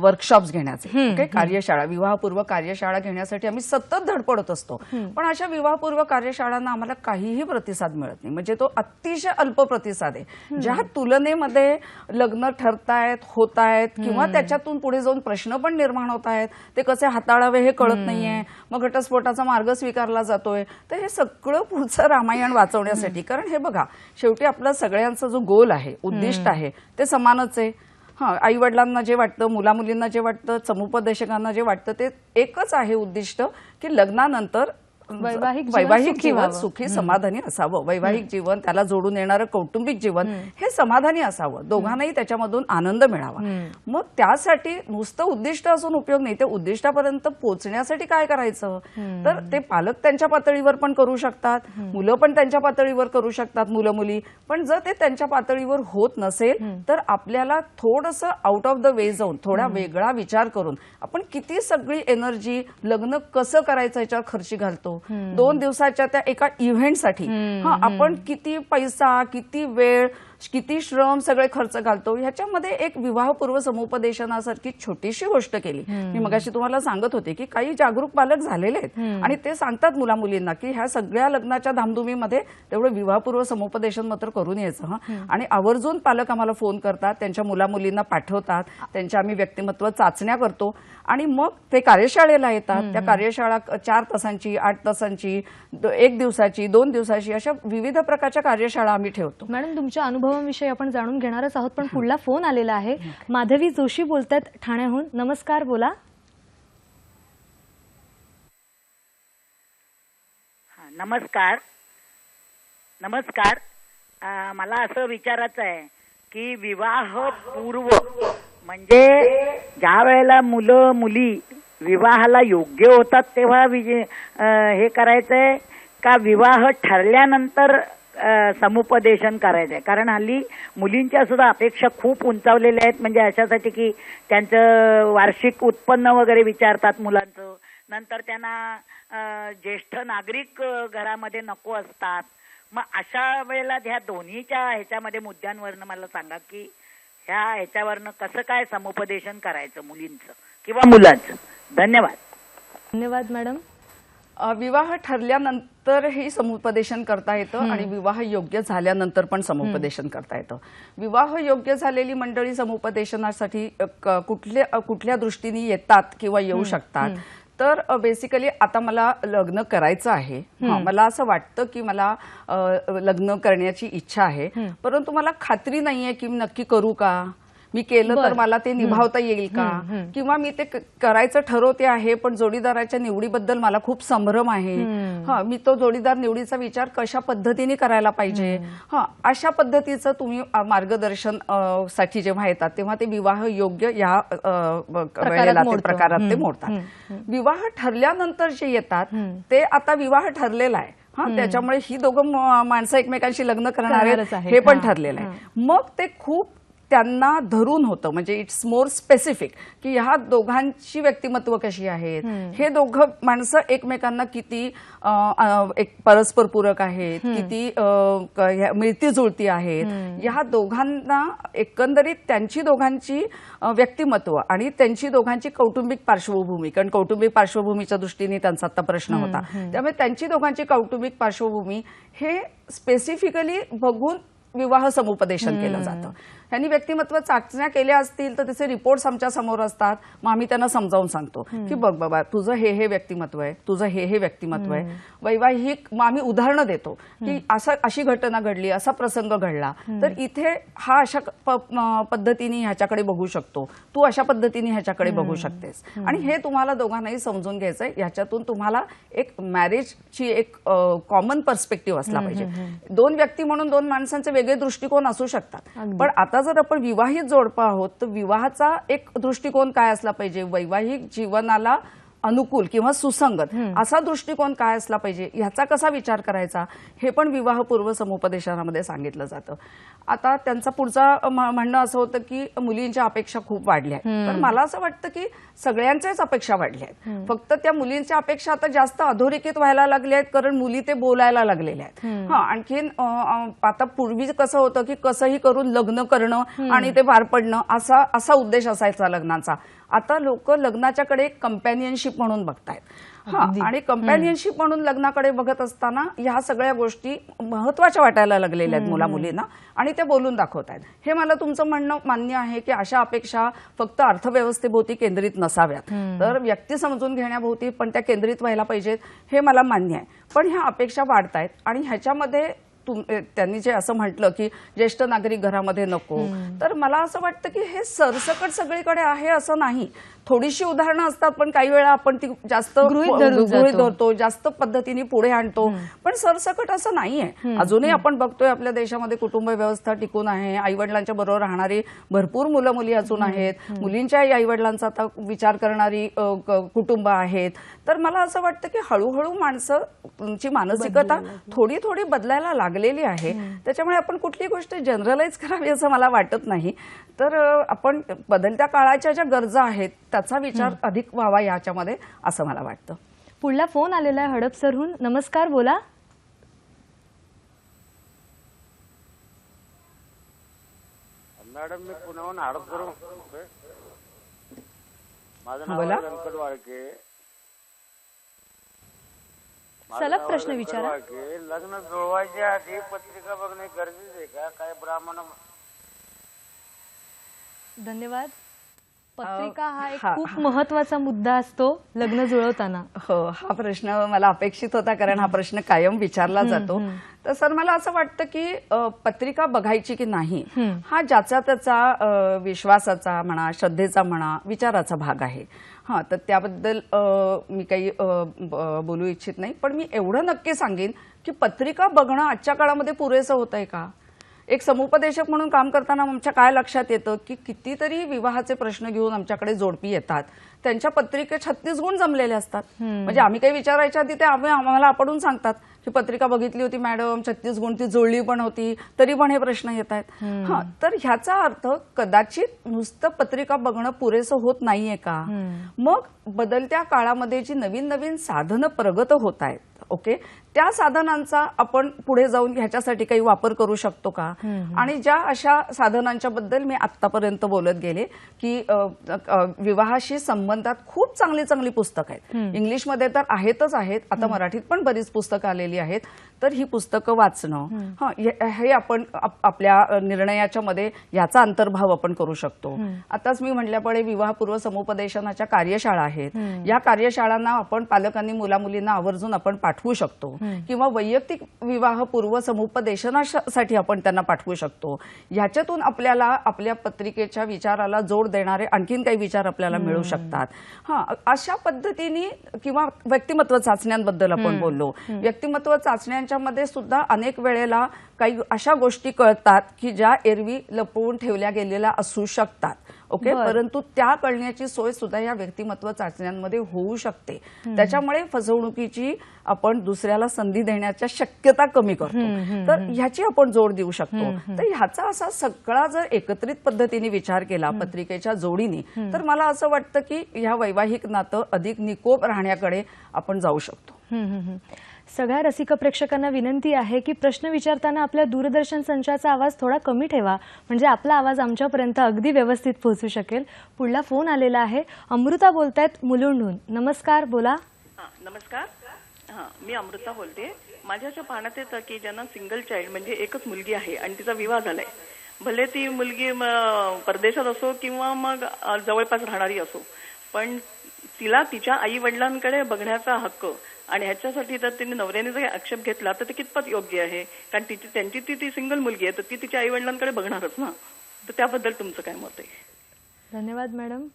वर्कशॉप्स घेण्याचे, कार्यशाळा, विवाहपूर्व कार्यशाळा घेण्यासाठी आम्ही सतत धडपडत असतो. पण अशा विवाहपूर्व कार्यशाळांना आम्हाला काहीही प्रतिसाद मिळत नाही. म्हणजे तो अतिशय अल्प प्रतिसाद आहे. ज्या तुलनेमध्ये लग्न ठरतायत, होत आहेत, किंवा त्याच्यातून पुढे जाऊन प्रश्न पण निर्माण होत आहेत, ते कसे हाताळावे हे कळत नाहीये, मग घटस्फोटाचा मार्ग स्वीकारला जातोय. तर हे सगळं पुढचं रामायण वाचवण्यासाठी, कारण हे बघा शेवटी आपला सगळ्यांचा जो गोल आहे, उद्दिष्ट आहे, ते समानच आहे. आई वडिलांना जे वाटतं, मुला मुलींना जे वाटतं, समुपदेशकांना जे वाटतं, ते एकच आहे उद्दिष्ट की लग्नानंतर वैवाहिक जीवन सुखी समाधानी असावं. वैवाहिक जीवन, त्याला जोडून येणारं कौटुंबिक जीवन हे समाधानी असावं, दोघांनाही त्याच्यामधून आनंद मिळावा. मग त्यासाठी नुसतं उद्दिष्ट असून उपयोग नाही. ते उद्दिष्टापर्यंत पोहोचण्यासाठी काय करायचं, तर ते पालक त्यांच्या पातळीवर पण करू शकतात, मुलं पण त्यांच्या पातळीवर करू शकतात, मुलं मुली पण. जर ते त्यांच्या पातळीवर होत नसेल तर आपल्याला थोडंसं आउट ऑफ द वे जाऊन थोडा वेगळा विचार करून आपण किती सगळी एनर्जी लग्न कसं करायचं याच्यावर खर्ची घालतो. 2 दिवसाच्या त्या एका इव्हेंटसाठी आपण किती पैसा, किती वेळ, किती श्रम सगळे खर्च घालतो. ह्याच्यामध्ये एक विवाहपूर्व समुपदेशनासारखी छोटीशी गोष्ट केली. मी मगाशी तुम्हाला सांगत होते की काही जागरूक पालक झालेले आहेत आणि ते सांगतात मुला मुलींना की ह्या सगळ्या लग्नाच्या धामधुमीमध्ये तेवढं विवाहपूर्व समुपदेशन मात्र करून यायचं. आणि आवर्जून पालक आम्हाला फोन करतात, त्यांच्या मुला मुलींना पाठवतात, त्यांच्या आम्ही व्यक्तिमत्व चाचण्या करतो आणि मग ते कार्यशाळेला येतात. त्या कार्यशाळा 4 तासांची, 8 तासांची, 1 दिवसाची, 2 दिवसाची, अशा विविध प्रकारच्या कार्यशाळा आम्ही ठेवतो. मॅडम, तुमच्या अनुभवाविषयी आपण जाणून घेणारच आहोत, पण पुढला फोन आलेला आहे. माधवी जोशी बोलतात ठाण्याहून. नमस्कार, बोला. नमस्कार. मला असं विचारायचं आहे की विवाह पूर्व म्हणजे ज्या वेळेला मुलं मुली विवाहाला योग्य होतात तेव्हा हे करायचंय का विवाह ठरल्यानंतर समुपदेशन करायचंय? कारण हल्ली मुलींच्या सुद्धा अपेक्षा खूप उंचावलेल्या आहेत. म्हणजे अशासाठी की त्यांचं वार्षिक उत्पन्न वगैरे विचारतात मुलांचं, नंतर त्यांना ज्येष्ठ नागरिक घरामध्ये नको असतात. मग अशा वेळेला ह्या दोन्हीच्या ह्याच्यामध्ये मुद्द्यांवरनं मला सांगा की ह्या ह्याच्यावरनं कसं काय समुपदेशन करायचं मुलींचं किंवा मुलांचं. धन्यवाद. धन्यवाद मॅडम. विवाह ठरल्यानंतरही समुपदेशन करता येतं आणि विवाह योग्य झाल्यानंतर पण समुपदेशन करता येतं. विवाह योग्य झालेली मंडळी समुपदेशनासाठी कुठल्या दृष्टीने येतात किंवा येऊ शकतात, तर बेसिकली आता मला लग्न करायचं आहे, मला असं वाटतं की मला लग्न करण्याची इच्छा आहे, परंतु मला खात्री नाहीये की मी नक्की करू का, मी केलं तर मला ते निभावता येईल का, किंवा मी ते करायचं ठरवते आहे पण जोडीदाराच्या निवडीबद्दल मला खूप संभ्रम आहे, मी तो जोडीदार निवडीचा विचार कशा पद्धतीने करायला पाहिजे. अशा पद्धतीचं तुम्ही मार्गदर्शन साठी जेव्हा येतात तेव्हा ते विवाह योग्य या प्रकारात ते मोडतात. विवाह ठरल्यानंतर जे येतात ते आता विवाह ठरलेला आहे, त्याच्यामुळे ही दोघं माणसं एकमेकांशी लग्न करणार आहेत हे पण ठरलेलं आहे. मग ते खूप त्यांना धरून होतं. म्हणजे इट्स मोर स्पेसिफिक की ह्या दोघांची व्यक्तिमत्व कशी आहेत, हे दोघं माणसं एकमेकांना किती एक परस्पर पूरक आहेत, किती मिळती जुळती आहेत, ह्या दोघांना एकंदरीत त्यांची दोघांची व्यक्तिमत्व आणि त्यांची दोघांची कौटुंबिक पार्श्वभूमी, कारण कौटुंबिक पार्श्वभूमीच्या दृष्टीने त्यांचा आता प्रश्न होता, त्यामुळे त्यांची दोघांची कौटुंबिक पार्श्वभूमी हे स्पेसिफिकली बघून विवाह समुपदेशन केलं जातं. त्यांनी व्यक्तिमत्व चाचण्या केल्या असतील तर त्याचे रिपोर्ट्स आमच्या समोर असतात. मग आम्ही त्यांना समजावून सांगतो की बघ बाबा, तुझं हे व्यक्तिमत्व आहे, तुझं हे व्यक्तिमत्व आहे. वैवाहिक मग आम्ही उदाहरणं देतो की अशी घटना घडली, असा प्रसंग घडला, तर इथे हा अशा पद्धतीने ह्याच्याकडे बघू शकतो, तू अशा पद्धतीने ह्याच्याकडे बघू शकतेस. आणि हे तुम्हाला दोघांनाही समजून घ्यायचंय. ह्याच्यातून तुम्हाला एक मॅरेजची एक कॉमन पर्स्पेक्टिव्ह असला पाहिजे. दोन व्यक्ती म्हणून दोन माणसांचे वेगळे दृष्टिकोन असू शकतात, पण आता जर आपण विवाहित जोडपं आहोत तर विवाहाचा एक दृष्टिकोन काय असला पाहिजे, वैवाहिक जीवनाला अनुकूल किंवा सुसंगत असा दृष्टिकोन काय असला पाहिजे, ह्याचा कसा विचार करायचा, हे पण विवाहपूर्व समुपदेशनामध्ये सांगितलं जातं. आता त्यांचा पुढचा म्हणणं असं होतं की मुलींच्या अपेक्षा खूप वाढल्या आहेत. तर मला असं वाटतं की सगळ्यांच्याच अपेक्षा वाढल्या आहेत. फक्त त्या मुलींच्या अपेक्षा आता जास्त अधोरेखित व्हायला लागल्या आहेत, कारण मुली ते बोलायला लागलेल्या आहेत. आणखीन आता पूर्वी कसं होतं की कसंही करून लग्न करणं आणि ते पार पडणं असा उद्देश असायचा लग्नाचा. आता लोक लग्नाच्याकडे कंपॅनियनशिप म्हणून बघतायत. आणि कंपॅनियनशिप म्हणून लग्नाकडे बघत असताना ह्या सगळ्या गोष्टी महत्वाच्या वाटायला लागलेल्या आहेत मुला मुलींना, आणि ते बोलून दाखवत आहेत. हे मला तुमचं म्हणणं मान्य आहे की अशा अपेक्षा फक्त अर्थव्यवस्थेभोवती केंद्रित नसाव्यात, तर व्यक्ती समजून घेण्याभोवती पण त्या केंद्रित व्हायला पाहिजेत, हे मला मान्य आहे. पण ह्या अपेक्षा वाढतायत आणि ह्याच्यामध्ये त्यांनी जे असं म्हटलं की ज्येष्ठ नागरिक घरामध्ये नको, तर मला असं वाटतं की हे सरसकट सगळीकडे आहे असं नाही. थोडीशी उदाहरणं असतात, पण काही वेळा आपण ती जास्त गृहीत धरतो, जास्त पद्धतीने पुढे आणतो, पण सरसकट असं नाहीये. अजूनही आपण बघतोय आपल्या देशामध्ये कुटुंब व्यवस्था टिकून आहे. आईवडिलांच्या बरोबर राहणारी भरपूर मुलं मुली अजून आहेत. मुलींच्याही आईवडिलांचा आता विचार करणारी कुटुंब आहेत. तर मला असं वाटतं की हळूहळू माणसांची मानसिकता थोडी थोडी बदलायला लागलेली आहे. त्याच्यामुळे आपण कुठली गोष्ट जनरलाइज करावी असं मला वाटत नाही. तर आपण बदलत्या काळाच्या ज्या गरजा आहेत त्याचा विचार अधिक व्हावा याच्यामध्ये, असं मला वाटतं. पुढला फोन आलेला आहे हडपसरहून. नमस्कार, बोला. मॅडम, मी पुण्याहून हडपसर. माझं नाव बोला. व्यंकट वाळके. सलग प्रश्न विचारा. लग्न जुळवायच्या आधी पत्रिका बघणे गरजेचे आहे का? काय ब्राह्मण? धन्यवाद. पत्रिका हा एक खूप महत्वाचा मुद्दा असतो लग्न जुळवताना. हो, हा प्रश्न मला अपेक्षित होता, कारण हा प्रश्न कायम विचारला जातो. तर सर, मला असं वाटतं की पत्रिका बघायची की नाही हा ज्याचा त्याचा विश्वासाचा म्हणा, श्रद्धेचा म्हणा, विचाराचा भाग आहे. तर त्याबद्दल मी काही बोलू इच्छित नाही. पण मी एवढं नक्की सांगेन की पत्रिका बघणं आजच्या काळामध्ये पुरेसं होत आहे का? एक समुपदेशक म्हणून काम करताना आमच्या काय लक्षात येतं की कितीतरी विवाहाचे प्रश्न घेऊन आमच्याकडे जोडपी येतात. त्यांच्या पत्रिकेत 36 गुण जमलेले असतात. म्हणजे आम्ही काही विचारायच्या आधी ते आम्हाला आपणून सांगतात की पत्रिका बघितली होती मॅडम, 36 गुण ती जुळली पण होती, तरी पण हे प्रश्न येत आहेत. तर ह्याचा अर्थ कदाचित नुसतं पत्रिका बघणं पुरेसं होत नाहीये का? मग बदलत्या काळामध्ये जी नवीन नवीन साधनं प्रगत होत आहेत, ओके, त्या साधनांचा आपण पुढे जाऊन ह्याच्यासाठी काही वापर करू शकतो का? आणि ज्या अशा साधनांच्या बद्दल मी आतापर्यंत बोलत गेले की विवाहाशी संबंधात खूप चांगली चांगली पुस्तकं आहेत. इंग्लिशमध्ये तर आहेतच आहेत, आता मराठीत पण बरीच पुस्तकं आलेली आहेत. तर ही पुस्तकं वाचणं, हे आपण आपल्या निर्णयाच्या मध्ये याचा अंतर्भाव आपण करू शकतो. आताच मी म्हटल्याप्रमाणे विवाहपूर्व समुपदेशनाच्या कार्यशाळा आहेत. या कार्यशाळांना आपण पालकांनी मुलामुलींना आवर्जून आपण पाठवू शकतो, किंवा वैयक्तिक विवाहपूर्व समुपदेशनासाठी आपण त्यांना पाठवू शकतो. याच्यातून आपल्याला आपल्या पत्रिकेच्या विचाराला जोड देणारे आणखीन काही विचार आपल्याला मिळू शकतात. अशा पद्धतीने, किंवा व्यक्तिमत्व चाचण्यांबद्दल आपण बोललो. व्यक्तिमत्व चाचण्यांच्या मध्ये सुद्धा अनेक वेळेला काही अशा गोष्टी कळतात की ज्या एरवी लपवून ठेवल्या गेलेल्या असू शकतात, ओके, परंतु त्या कळण्याची सोय सुद्धा या व्यक्तिमत्व चाचण्यांमध्ये होऊ शकते. त्याच्यामुळे फसवणुकीची आपण दुसऱ्याला संधी देण्याच्या शक्यता कमी करतो. तर ह्याची आपण जोड देऊ शकतो. तर ह्याचा असा सगळा जर एकत्रित पद्धतीने विचार केला पत्रिकेच्या जोडीने, तर मला असं वाटतं की ह्या वैवाहिक नातं अधिक निकोप राहण्याकडे आपण जाऊ शकतो. सगळ्या रसिक प्रेक्षकांना विनंती आहे की प्रश्न विचारताना आपल्या दूरदर्शन संचाचा आवाज थोडा कमी ठेवा, म्हणजे आपला आवाज आमच्यापर्यंत अगदी व्यवस्थित पोहोचू शकेल. पुढला फोन आलेला आहे. अमृता बोलतायत मुलुंडहून. नमस्कार, बोला. नमस्कार. मी अमृता बोलते. माझ्या असं पाहण्यात येतं की ज्यांना सिंगल चाइल्ड म्हणजे एकच मुलगी आहे आणि तिचा विवाह झालाय, भले ती मुलगी परदेशात असो किंवा मग जवळपास राहणारी असो, पण तिला तिच्या आई वडिलांकडे बघण्याचा हक्क आणि ह्याच्यासाठी जर तिने नवऱ्याने जर आक्षेप घेतला तर ते कितपत योग्य आहे? कारण त्यांची ती सिंगल मुलगी आहे तर ती तिच्या आई वडिलांकडे बघणारच ना. तर त्याबद्दल तुमचं काय मत आहे? धन्यवाद मॅडम.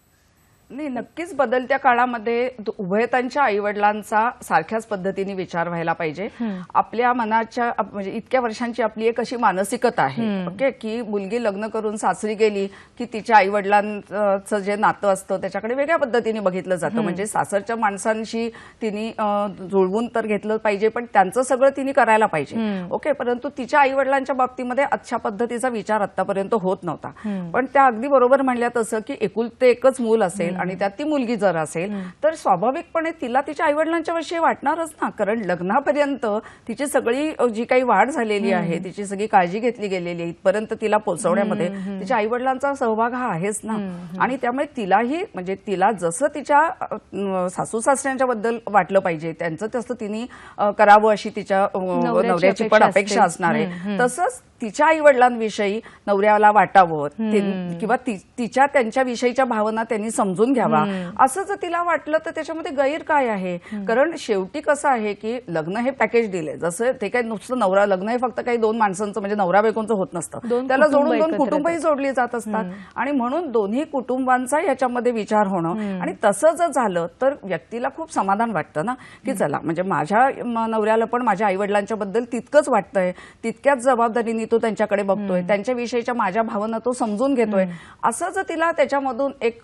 नाही, नक्कीच बदलत्या काळामध्ये उभयतांच्या आईवडिलांचा सारख्याच पद्धतीने विचार व्हायला पाहिजे. आपल्या मनाच्या म्हणजे इतक्या वर्षांची आपली एक अशी मानसिकता आहे ओके, की मुलगी लग्न करून सासरी गेली की तिच्या आईवडिलांचं जे नातं असतं त्याच्याकडे वेगळ्या पद्धतीने बघितलं जातं. म्हणजे सासरच्या माणसांशी तिने जुळवून तर घेतलं पाहिजे, पण त्यांचं सगळं तिने करायला पाहिजे ओके. परंतु तिच्या आईवडिलांच्या बाबतीमध्ये अशा पद्धतीचा विचार आतापर्यंत होत नव्हता. पण त्या अगदी बरोबर म्हणल्या तसं की एकुलते एकच मूल असेल आणि त्यात ती मुलगी जर असेल तर स्वाभाविकपणे तिला तिच्या आईवडिलांच्या विषयी वाटणारच ना. कारण लग्नापर्यंत तिची सगळी जी काही वाढ झालेली आहे, तिची सगळी काळजी घेतली गेलेली आहे, इथपर्यंत तिला पोहोचवण्यामध्ये तिच्या आईवडिलांचा सहभाग हा आहेच ना. आणि त्यामुळे तिलाही म्हणजे तिला जसं तिच्या सासू सासऱ्यांच्या बद्दल वाटलं पाहिजे त्यांचं तसं तिने करावं अशी तिच्या नवऱ्याची पण अपेक्षा असणार आहे. तसंच तिच्या आईवडिलांविषयी नवऱ्याला वाटावं किंवा तिच्या त्यांच्याविषयीच्या भावना त्यांनी समजून घ्यावा असं जर तिला वाटलं तर त्याच्यामध्ये गैर काय आहे? कारण शेवटी कसं आहे की लग्न हे पॅकेज दिले, जसं ते काही नुसतं नवरा लग्न हे फक्त काही दोन माणसांचं म्हणजे नवरा बायकोंचं होत नसतं, त्याला जोडून दोन कुटुंबही जोडली जात असतात आणि म्हणून दोन्ही कुटुंबांचा याच्यामध्ये विचार होणं. आणि तसं जर झालं तर व्यक्तीला खूप समाधान वाटतं ना, की चला म्हणजे माझ्या नवऱ्याला पण माझ्या आईवडिलांच्या बद्दल तितकंच वाटतंय, तितक्याच जबाबदारीने तो त्यांच्याकडे बघतोय, त्यांच्याविषयीच्या माझ्या भावना तो समजून घेतोय. असं जर तिला त्याच्यामधून एक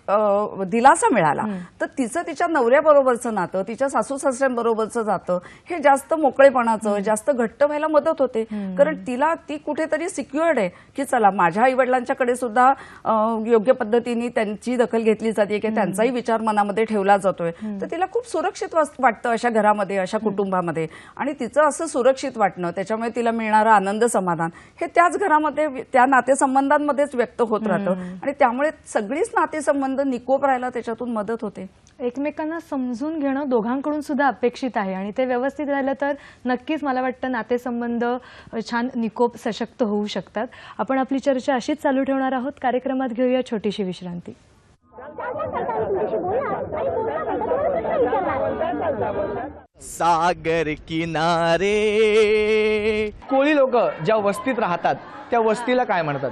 दिलासा मिळाला तर तिचं तिच्या नवऱ्याबरोबरचं नातं, तिच्या सासू सासऱ्यांबरोबरचं नातं हे जास्त मोकळेपणाचं, जास्त घट्ट व्हायला मदत होते. कारण तिला ती कुठेतरी सिक्युअर्ड आहे की चला माझ्या आईवडिलांच्याकडे सुद्धा योग्य पद्धतीने त्यांची दखल घेतली जाते की त्यांचाही विचार मनामध्ये ठेवला जातोय. तर तिला खूप सुरक्षित वाटतं अशा घरामध्ये, अशा कुटुंबामध्ये. आणि तिचं असं सुरक्षित वाटणं, त्याच्यामुळे तिला मिळणारा आनंद समाधान हे त्याच घरामध्ये त्या नातेसंबंधांमध्येच व्यक्त होत राहतं. आणि त्यामुळे सगळीच नातेसंबंध निकोप राहायला त्याच्यातून मदत होते. एकमेकांना समजून घेणं दोघांकडून सुद्धा अपेक्षित आहे आणि ते व्यवस्थित राहिलं तर नक्कीच मला वाटतं नातेसंबंध छान निकोप सशक्त होऊ शकतात. आपण आपली चर्चा अशीच चालू ठेवणार आहोत. कार्यक्रमात घेऊया छोटीशी विश्रांती. सागर किनारे. कोळी लोक ज्या वस्तीत राहतात त्या वस्तीला काय म्हणतात?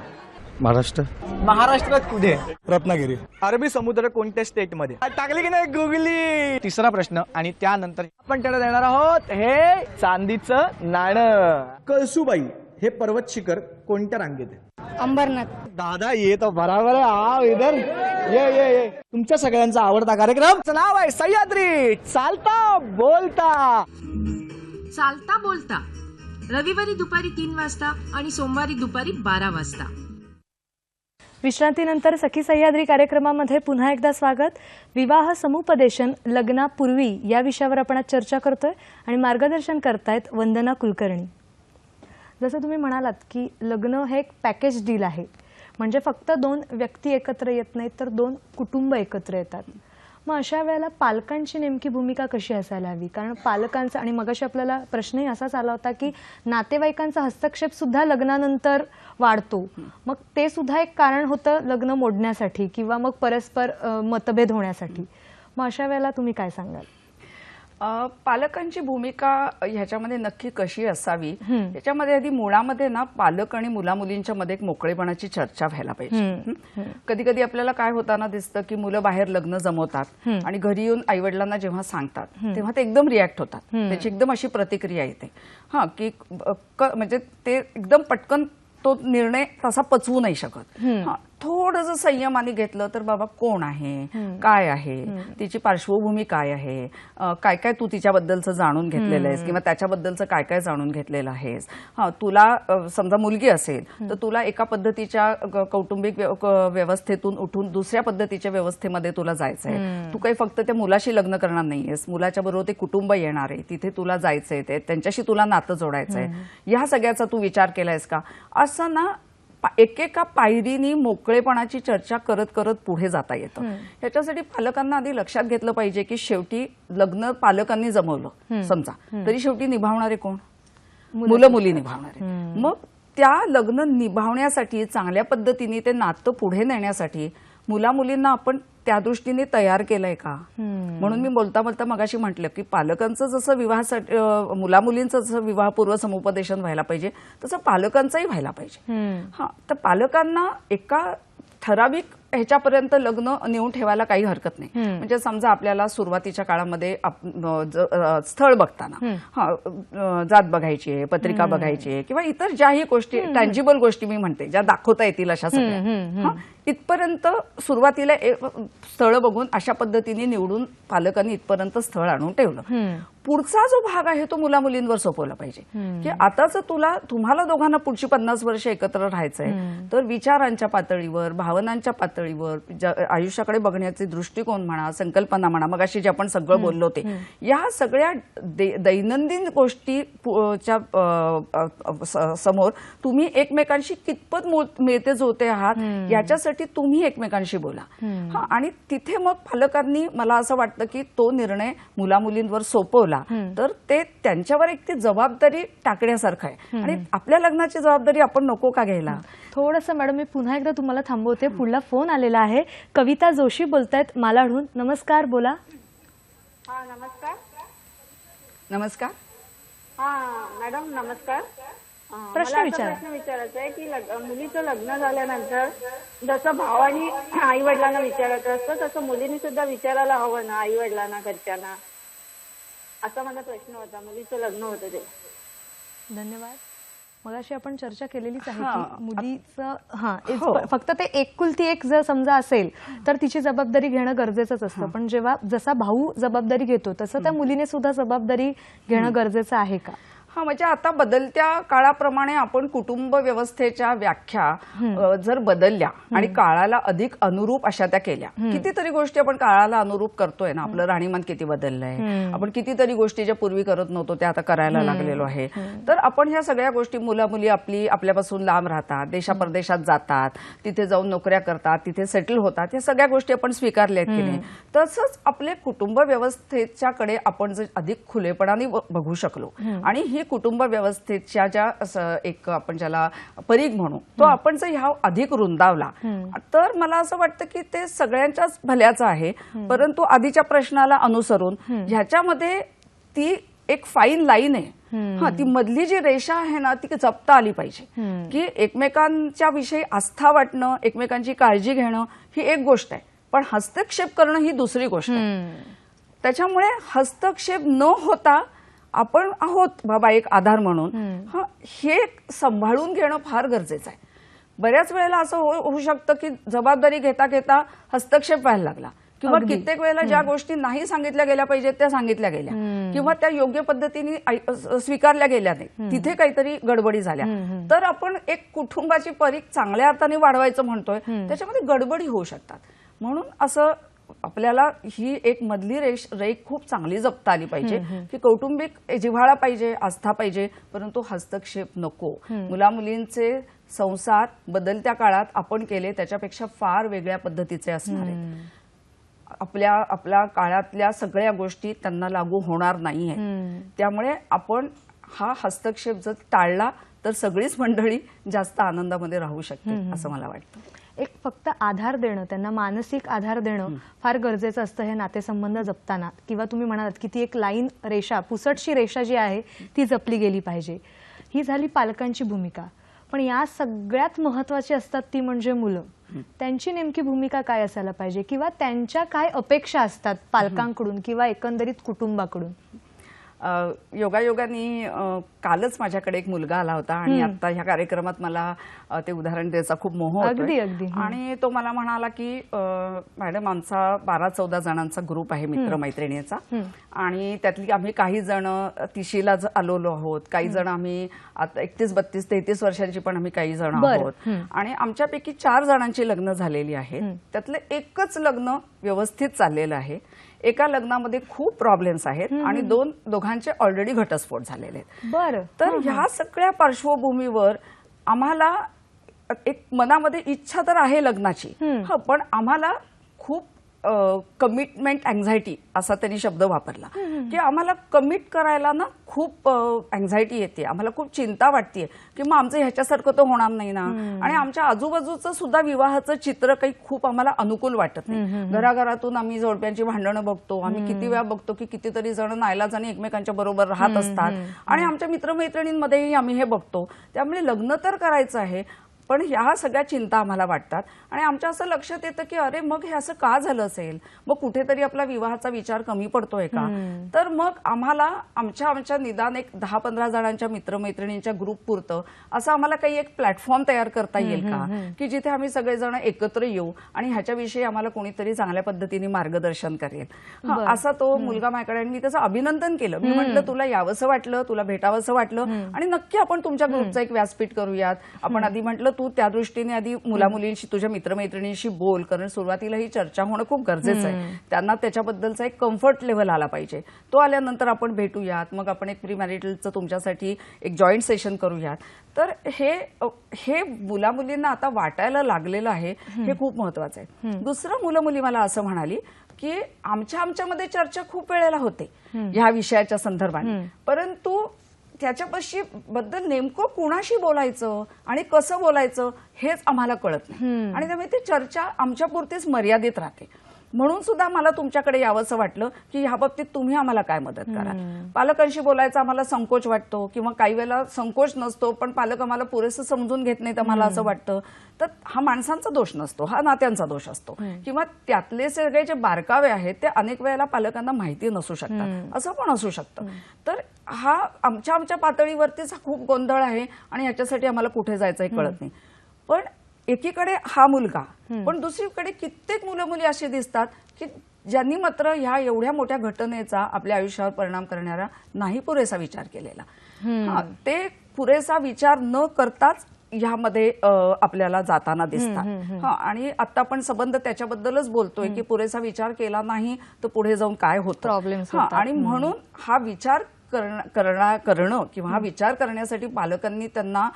महाराष्ट्र. महाराष्ट्रात कुठे? रत्नागिरी. अरबी समुद्र कोणत्या स्टेट मध्ये? टाकली की नाही गुगली. तिसरा प्रश्न आणि त्यानंतर आपण त्याला देणार आहोत हे चांदीचं नाणं. कळसुबाई हे पर्वत शिखर कोणत्या रांगेत आहे? अंबरनाथ. दादा ये तो बराबर आहे. आओ इधर ये. तुमच्या सगळ्यांचा आवडता कार्यक्रम नाव आहे सह्याद्री चालता बोलता. चालता बोलता रविवारी दुपारी 3 वाजता आणि सोमवारी दुपारी 12 वाजता. विश्रांतीनंतर सखी सह्याद्री कार्यक्रमामध्ये पुन्हा एकदा स्वागत. विवाह समुपदेशन लग्नापूर्वी या विषयावर आपण आज चर्चा करतोय आणि मार्गदर्शन करतायत वंदना कुलकर्णी. जसं तुम्ही म्हणालात की लग्न हे एक पॅकेज डील आहे, म्हणजे फक्त दोन व्यक्ती एकत्र येत नाहीत तर दोन कुटुंब एकत्र येतात. मग अशा वेळेला पालकांची नेमकी भूमिका कशी असायला हवी? कारण पालकांचा आणि मगाशी आपल्याला प्रश्नही असाच आला होता की नातेवाईकांचा हस्तक्षेप सुद्धा लग्नानंतर वाढतो. मग ते सुद्धा एक कारण होतं लग्न मोडण्यासाठी किंवा मग परस्पर मतभेद होण्यासाठी. मग अशा वेळेला तुम्ही काय सांगाल? पालकांची भूमिका ह्याच्यामध्ये नक्की कशी असावी याच्यामध्ये आधी मुळामध्ये ना पालक आणि मुलामुलींच्या मध्ये एक मोकळेपणाची चर्चा व्हायला पाहिजे. कधी कधी आपल्याला काय होताना दिसतं की मुलं बाहेर लग्न जमवतात आणि घरी येऊन आईवडिलांना जेव्हा सांगतात तेव्हा ते एकदम रिॲक्ट होतात, त्याची एकदम अशी प्रतिक्रिया येते की म्हणजे ते एकदम पटकन तो निर्णय तसा पचवू नाही शकत. थोडंसं संयमाने घेतलं तर बाबा कोण आहे, काय आहे, तिची पार्श्वभूमी काय आहे, काय काय तू तिच्याबद्दलचं जाणून घेतलेलं आहेस किंवा त्याच्याबद्दलचं काय काय जाणून घेतलेलं आहेस. तुला समजा मुलगी असेल तर तुला एका पद्धतीच्या कौटुंबिक व्यवस्थेतून उठून दुसऱ्या पद्धतीच्या व्यवस्थेमध्ये तुला जायचं आहे. तू काही फक्त त्या मुलाशी लग्न करणार नाहीयेस, मुलाच्या बरोबर ते कुटुंब येणार आहे, तिथे तुला जायचंय, त्यांच्याशी तुला नातं जोडायचंय. या सगळ्याचा तू विचार केलायस का? असं ना एकेका पायरीनी मोकळेपणाची चर्चा करत करत पुढे जाता येतं. याच्यासाठी पालकांना आधी लक्षात घेतलं पाहिजे की शेवटी लग्न पालकांनी जमवलं समजा तरी शेवटी निभावणारे कोण? मुलं मुली निभावणार आहेत. मग त्या लग्न निभावण्यासाठी चांगल्या पद्धतीने ते नातं पुढे नेण्यासाठी मुला मुलींना आपण त्या दृष्टीने तयार केलंय का. म्हणून मी बोलता बोलता मगाशी म्हटलं की पालकांचं जसं विवाहासाठी मुला मुलींचं जसं विवाहपूर्व समुपदेशन व्हायला पाहिजे तसं पालकांचंही व्हायला पाहिजे. हा, तर पालकांना एका ठराविक ह्याच्यापर्यंत लग्न नेऊन ठेवायला काही हरकत नाही. म्हणजे समजा आपल्याला सुरुवातीच्या काळामध्ये स्थळ बघताना जात बघायची आहे, पत्रिका बघायची आहे किंवा इतर ज्याही गोष्टी टँजिबल गोष्टी मी म्हणते ज्या दाखवता येतील अशा सगळ्या, इथपर्यंत सुरुवातीला स्थळ बघून अशा पद्धतीने निवडून पालकांनी इथपर्यंत स्थळ आणून ठेवलं. पुढचा जो भाग आहे तो मुला मुलींवर सोपवला पाहिजे की आताच तुम्हाला दोघांना पुढची 50 वर्ष एकत्र राहायचंय तर विचारांच्या पातळीवर, भावनांच्या पातळीवर, आयुष्याकडे बघण्याचे दृष्टिकोन म्हणा, संकल्पना म्हणा, मगाशी जे आपण सगळं बोललो ते, या सगळ्या दैनंदिन गोष्टीच्या समोर तुम्ही एकमेकांशी कितपत मिळते जुळते आहात याच्यासाठी तुम्ही एकमेकांशी बोला. आणि तिथे मग पालकांनी मला असं वाटतं की तो निर्णय मुला मुलींवर सोपवला तर ते त्यांच्यावर एक ती जबाबदारी टाकण्यासारखं आहे. आणि आपल्या लग्नाची जबाबदारी आपण नको का घ्यायला. थोडंसं मॅडम मी पुन्हा एकदा तुम्हाला थांबवते. पुढला फोन आलेला आहे. कविता जोशी बोलतायत मालाडहून. नमस्कार, बोला. हा, नमस्कार. नमस्कार. हा मॅडम, नमस्कार. प्रश्न विचारायचा आहे की मुलीचं लग्न झाल्यानंतर जसं भावानी आई वडिलांना विचारायचं असतं तसं मुलींनी सुद्धा विचारायला हवं ना आई वडिलांना, घरच्यांना, असा माझा प्रश्न होता. मुलीचं लग्न होतं ते. धन्यवाद. मगाशी आपण चर्चा केलेलीच आहे की मुलीचं फक्त ते एकुलती एक जर समजा असेल तर तिची जबाबदारी घेणं गरजेचंच असतं. पण जेव्हा जसा भाऊ जबाबदारी घेतो तसं त्या मुलीने सुद्धा जबाबदारी घेणं गरजेचं आहे का. म्हणजे आता बदलत्या काळाप्रमाणे आपण कुटुंब व्यवस्थेच्या व्याख्या जर बदलल्या आणि काळाला अधिक अनुरूप अशा त्या केल्या. कितीतरी गोष्टी आपण काळाला अनुरूप करतोय ना. आपलं राहणीमान किती बदललंय. आपण कितीतरी गोष्टी ज्या पूर्वी करत नव्हतो त्या आता करायला लागलेलो आहे. तर आपण ह्या सगळ्या गोष्टी, मुला मुली आपल्यापासून लांब राहतात, देशापरदेशात जातात, तिथे जाऊन नोकऱ्या करतात, तिथे सेटल होतात, ह्या सगळ्या गोष्टी आपण स्वीकारल्या की नाही. तसंच आपले कुटुंब व्यवस्थेच्याकडे आपण जर अधिक खुलेपणाने बघू शकलो आणि ही कुटुंब व्यवस्थेच्या ज्या एक आपण ज्याला परीघ म्हणू तो आपण जर ह्या अधिक रुंदावला तर मला असं वाटतं की ते सगळ्यांच्याच भल्याचं आहे. परंतु आधीच्या प्रश्नाला अनुसरून ह्याच्यामध्ये ती एक फाईन लाईन आहे. ती मधली जी रेषा आहे ना ती जपता आली पाहिजे की एकमेकांच्या विषयी आस्था वाटणं, एकमेकांची काळजी घेणं ही एक गोष्ट आहे, पण हस्तक्षेप करणं ही दुसरी गोष्ट आहे. त्याच्यामुळे हस्तक्षेप न होता आपण आहोत बाबा एक आधार म्हणून, हे सांभाळून घेणं फार गरजेचं आहे. बऱ्याच वेळेला असं होऊ शकतं की जबाबदारी घेता घेता हस्तक्षेप व्हायला लागला किंवा कित्येक वेळेला ज्या गोष्टी नाही सांगितल्या गेल्या पाहिजेत त्या सांगितल्या गेल्या किंवा त्या योग्य पद्धतीने स्वीकारल्या गेल्या नाही, तिथे काहीतरी गडबडी झाल्या. तर आपण एक कुटुंबाची परीघ चांगल्या अर्थाने वाढवायचं म्हणतोय, त्याच्यामध्ये गडबडी होऊ शकतात. म्हणून असं आपल्याला ही एक मधली रेख खूप चांगली जपता आली पाहिजे की कौटुंबिक जिव्हाळा पाहिजे, आस्था पाहिजे, परंतु हस्तक्षेप नको. मुला मुलींचे संसार बदलत्या काळात आपण केले त्याच्यापेक्षा फार वेगळ्या पद्धतीचे असणार आहेत. आपल्या काळातल्या सगळ्या गोष्टी त्यांना लागू होणार नाहीये. त्यामुळे आपण हा हस्तक्षेप जर टाळला तर सगळीच मंडळी जास्त आनंदामध्ये राहू शकते असं मला वाटतं. एक फक्त आधार देणं, त्यांना मानसिक आधार देणं फार गरजेचं असतं हे नातेसंबंध जपताना. किंवा तुम्ही म्हणालात की ती एक लाईन रेषा, पुसटशी रेषा जी आहे ती जपली गेली पाहिजे. ही झाली पालकांची भूमिका. पण या सगळ्यात महत्वाची असतात ती म्हणजे मुलं. त्यांची नेमकी भूमिका काय असायला पाहिजे किंवा त्यांच्या काय अपेक्षा असतात पालकांकडून किंवा एकंदरीत कुटुंबाकडून. योगायोगाने कालच माझ्याकडे एक मुलगा आला होता आणि आता ह्या कार्यक्रमात मला ते उदाहरण द्यायचा खूप मोह होता. आणि तो मला म्हणाला की मॅडम आमचा 12-14 जणांचा ग्रुप आहे मित्रमैत्रिणीचा आणि त्यातली आम्ही काही जण 30ला आलेलो आहोत, काही जण आम्ही आता 31, 32, 33 वर्षांची पण आम्ही काही जण आहोत आणि आमच्यापैकी 4 जणांची लग्न झालेली आहेत. त्यातलं एकच लग्न व्यवस्थित चाललेलं आहे. एका लग्नामध्ये खूप प्रॉब्लेम्स आहेत आणि दोघांचे ऑलरेडी घटस्फोट झालेले आहेत. तर ह्या सगळ्या पार्श्वभूमीवर आम्हाला एक मनामध्ये इच्छा तर आहे लग्नाची, पण आम्हाला खूप कमिटमेंट अँझायटी असा त्यांनी शब्द वापरला की आम्हाला कमिट करायला ना खूप अँझायटी येते, आम्हाला खूप चिंता वाटते की मग आमचं ह्याच्यासारखं तर होणार नाही ना. आणि आमच्या आजूबाजूचं सुद्धा विवाहाचं चित्र काही खूप आम्हाला अनुकूल वाटत नाही. घराघरातून आम्ही जोडप्यांची भांडणं बघतो, आम्ही किती वेळा बघतो की कितीतरी जण नाईलाजाने एकमेकांच्या बरोबर राहत असतात आणि आमच्या मित्रमैत्रिणींमध्येही आम्ही हे बघतो. त्यामुळे लग्न तर करायचं आहे पण ह्या सगळ्या चिंता आम्हाला वाटतात आणि आमच्या असं लक्षात येतं की अरे मग हे असं का झालं असेल, मग कुठेतरी आपला विवाहाचा विचार कमी पडतोय का. तर मग आम्हाला आमच्या निदान एक 10-15 जणांच्या मित्रमैत्रिणींच्या ग्रुप पुरतं असं आम्हाला काही एक प्लॅटफॉर्म तयार करता येईल का की जिथे आम्ही सगळेजण एकत्र येऊ आणि ह्याच्याविषयी आम्हाला कोणीतरी चांगल्या पद्धतीने मार्गदर्शन करेल. असा तो मुलगा माझ्याकडे आणि मी त्याचं अभिनंदन केलं. मी म्हटलं तुला यावंसं वाटलं, तुला भेटावंसं वाटलं आणि नक्की आपण तुमच्या ग्रुपचं एक व्यासपीठ करूयात. आपण आधी म्हटलं तू त्या दृष्टीने आधी मुलामुलींशी तुझ्या मित्रमैत्रिणींशी बोल, कारण सुरुवातीला ही चर्चा होणं खूप गरजेचं आहे. त्यांना त्याच्याबद्दलचा एक कम्फर्ट लेव्हल आला पाहिजे. तो आल्यानंतर आपण भेटूयात, मग आपण एक प्री मॅरिटलचं तुमच्यासाठी एक जॉईंट सेशन करूयात. तर हे मुलामुलींना आता वाटायला लागलेलं आहे, हे खूप महत्वाचं आहे. दुसरं मुलं मुली मला असं म्हणाली की आमच्यामध्ये चर्चा खूप वेळेला होते ह्या विषयाच्या संदर्भात, परंतु त्याच्यापाशी बद्दल नेमकं कुणाशी बोलायचं आणि कसं बोलायचं हेच आम्हाला कळत नाही आणि त्यामुळे ती चर्चा आमच्यापुरतीच मर्यादित राहते. म्हणून सुद्धा मला तुमच्याकडे यावंसं वाटलं की ह्या बाबतीत तुम्ही आम्हाला काय मदत कराल. पालकांशी बोलायचा आम्हाला संकोच वाटतो किंवा काही वेळेला संकोच नसतो पण पालक आम्हाला पुरेसं समजून घेत नाहीत आम्हाला असं वाटतं. तर हा माणसांचा दोष नसतो, हा नात्यांचा दोष असतो किंवा त्यातले सगळे जे बारकावे आहेत ते अनेक वेळेला पालकांना माहिती नसू शकतात, असं पण असू शकतं. तर हा आमच्या पातळीवरतीच हा खूप गोंधळ आहे आणि ह्याच्यासाठी आम्हाला कुठे जायचं हे कळत नाही. पण एकीकडे हा मुलगा, पण दुसरीकडे कित्येक मुलं मुली असे दिसतात की ज्यांनी मात्र ह्या एवढ्या मोठ्या घटनेचा आपल्या आयुष्यावर परिणाम करणारा नाही पुरेसा विचार केलेला. ते पुरेसा विचार न करताच ह्यामध्ये आपल्याला जाताना दिसतात. आणि आता आपण संबंध त्याच्याबद्दलच बोलतोय की पुरेसा विचार केला नाही तर पुढे जाऊन काय होतं प्रॉब्लेम. आणि म्हणून हा विचार करणं किंवा हा विचार करण्यासाठी पालकांनी त्यांना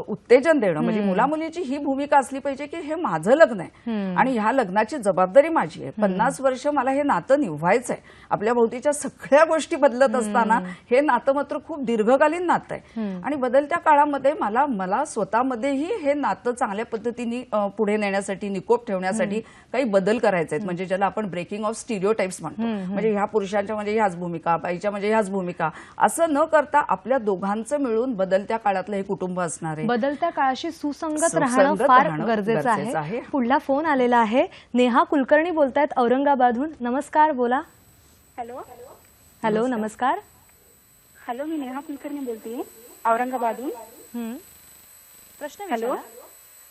उत्तेजन देणं, म्हणजे मुलामुलीची ही भूमिका असली पाहिजे की हे माझं लग्न आहे आणि ह्या लग्नाची जबाबदारी माझी आहे. 50 वर्ष मला हे नातं निभवायचं आहे. आपल्या भोवतीच्या सगळ्या गोष्टी बदलत असताना हे नातं मात्र खूप दीर्घकालीन नातं आहे आणि बदलत्या काळामध्ये मला स्वतःमध्येही हे नातं चांगल्या पद्धतीने पुढे नेण्यासाठी, निकोप ठेवण्यासाठी काही बदल करायचे आहेत. म्हणजे ज्याला आपण ब्रेकिंग ऑफ स्टिरियोटाइप्स म्हणतो. म्हणजे ह्या पुरुषांच्या म्हणजे ह्याच भूमिका, बाईच्या म्हणजे ह्याच भूमिका, असं न करता आपल्या दोघांचं मिळून बदलत्या काळातलं हे कुटुंब असणार आहे. बदलत्या काळाशी सुसंगत राहणं फार गरजेचं आहे. पुढला फोन आलेला आहे. नेहा कुलकर्णी बोलतायत औरंगाबादहून. नमस्कार, बोला. हॅलो, नमस्कार. हॅलो, मी नेहा कुलकर्णी बोलतेय औरंगाबादहून. प्रश्न विचारा.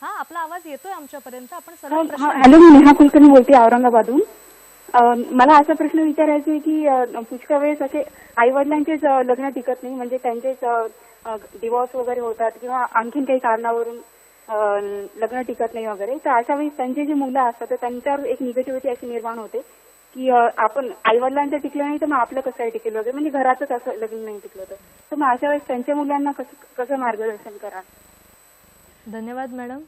हा, आपला आवाज येतोय आमच्यापर्यंत. आपण हॅलो, मी नेहा कुलकर्णी बोलते औरंगाबादहून. मला असा प्रश्न विचारायचा आहे की पुष्कळ वेळेस असे आई वडिलांचेच लग्न टिकत नाही, म्हणजे त्यांचेच डिवॉर्स वगैरे होतात किंवा आणखीन काही कारणावरून लग्न टिकत नाही वगैरे. तर अशा वेळेस त्यांचे जे मुलं असतात तर त्यांच्यावर एक निगेटिव्हिटी अशी निर्माण होते की आपण आई वडिलांचं टिकलं नाही तर मग आपलं कसं आहे टिकेल वगैरे, म्हणजे घरातच असं लग्न नाही टिकलं तर मग अशा वेळेस त्यांच्या मुलांना कसं मार्गदर्शन करा. धन्यवाद मॅडम.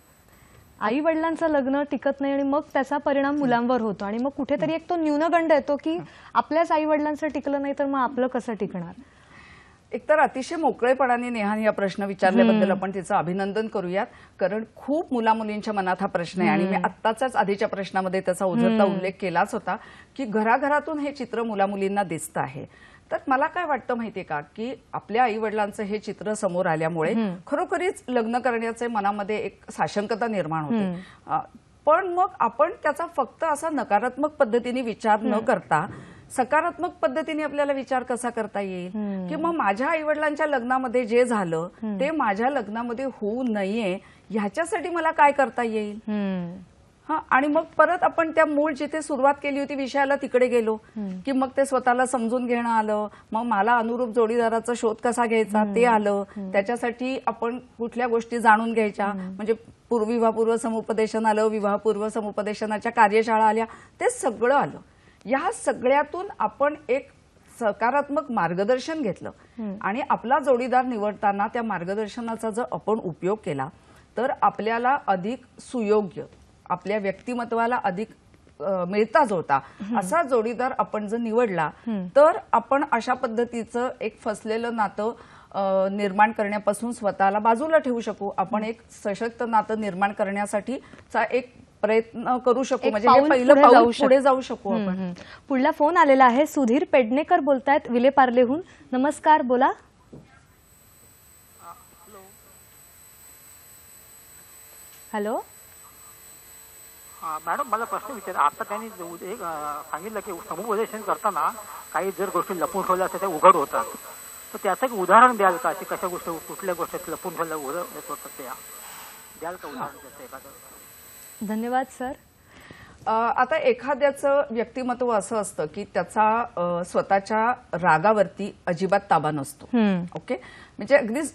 आई वडिलांचं लग्न टिकत नाही आणि मग त्याचा परिणाम मुलांवर होतो आणि मग कुठेतरी एक तो न्यूनगंड येतो की आपल्याच आई वडिलांचं टिकलं नाही तर मग आपलं कसं टिकणार. एकतर अतिशय मोकळेपणाने नेहाने हा प्रश्न विचारल्याबद्दल आपण तिचं अभिनंदन करूयात, कारण खूप मुलामुलींच्या मनात हा प्रश्न आहे आणि मी आत्ताच्याच आधीच्या प्रश्नामध्ये त्याचा उझरता उल्लेख केलाच होता की घराघरातून हे चित्र मुलामुलींना दिसतं आहे. तर मला काय वाटतं माहितीये का की आपल्या आई वडिलांचं हे चित्र समोर आल्यामुळे खरोखरीच लग्न करण्याचे मनामध्ये एक साशंकता निर्माण होते. पण मग आपण त्याचा फक्त असा नकारात्मक पद्धतीने विचार न करता सकारात्मक पद्धतीने आपल्याला विचार कसा करता येईल की मग माझ्या आई वडिलांच्या लग्नामध्ये जे झालं ते माझ्या लग्नामध्ये होऊ नये ह्याच्यासाठी मला काय करता येईल. आणि मग परत आपण त्या मूळ जिथे सुरुवात केली होती विषयाला तिकडे गेलो की मग ते स्वतःला समजून घेणं आलं, मग मला अनुरूप जोडीदाराचा शोध कसा घ्यायचा ते आलं, त्याच्यासाठी आपण कुठल्या गोष्टी जाणून घ्यायच्या, म्हणजे विवाहपूर्व समुपदेशन आलं, विवाहपूर्व समुपदेशनाच्या कार्यशाळा आल्या, ते सगळं आलं. या सगळ्यातून आपण एक सकारात्मक मार्गदर्शन घेतलं आणि आपला जोडीदार निवडताना त्या मार्गदर्शनाचा जर आपण उपयोग केला तर आपल्याला अधिक सुयोग्य, आपल्या व्यक्तिमत्वाला अधिक मिळता जुळता असा जोडीदार आपण जर निवडला तर आपण अशा पद्धतीचं एक फसलेलं नातं निर्माण करण्यापासून स्वतःला बाजूला ठेवू शकू. आपण एक सशक्त नातं निर्माण करण्यासाठीचा एक प्रयत्न करू शकू. म्हणजे हे पहिलं पाऊल पुढे जाऊ शकू आपण. पुढला फोन आलेला आहे. सुधीर पेडणेकर बोलतायत विलेपार्लेहून. नमस्कार, बोला. हॅलो. मॅडम, मला प्रश्न विचार. आता त्यांनी एक सांगितलं की समुपदेशन करताना काही जर गोष्टी लपून ठेवल्या असतात त्या उघड होतात, तर त्याचं एक उदाहरण द्याल का? अशी कशा गोष्टी, कुठल्या गोष्टी लपून ठेवल्या उघड होतात त्या द्याल का उदाहरण त्याचं एखादं? धन्यवाद सर. आता एखाद्याचं व्यक्तिमत्व असं असतं की त्याचा स्वतःच्या रागावरती अजिबात ताबा नसतो. ओके, म्हणजे अगदीच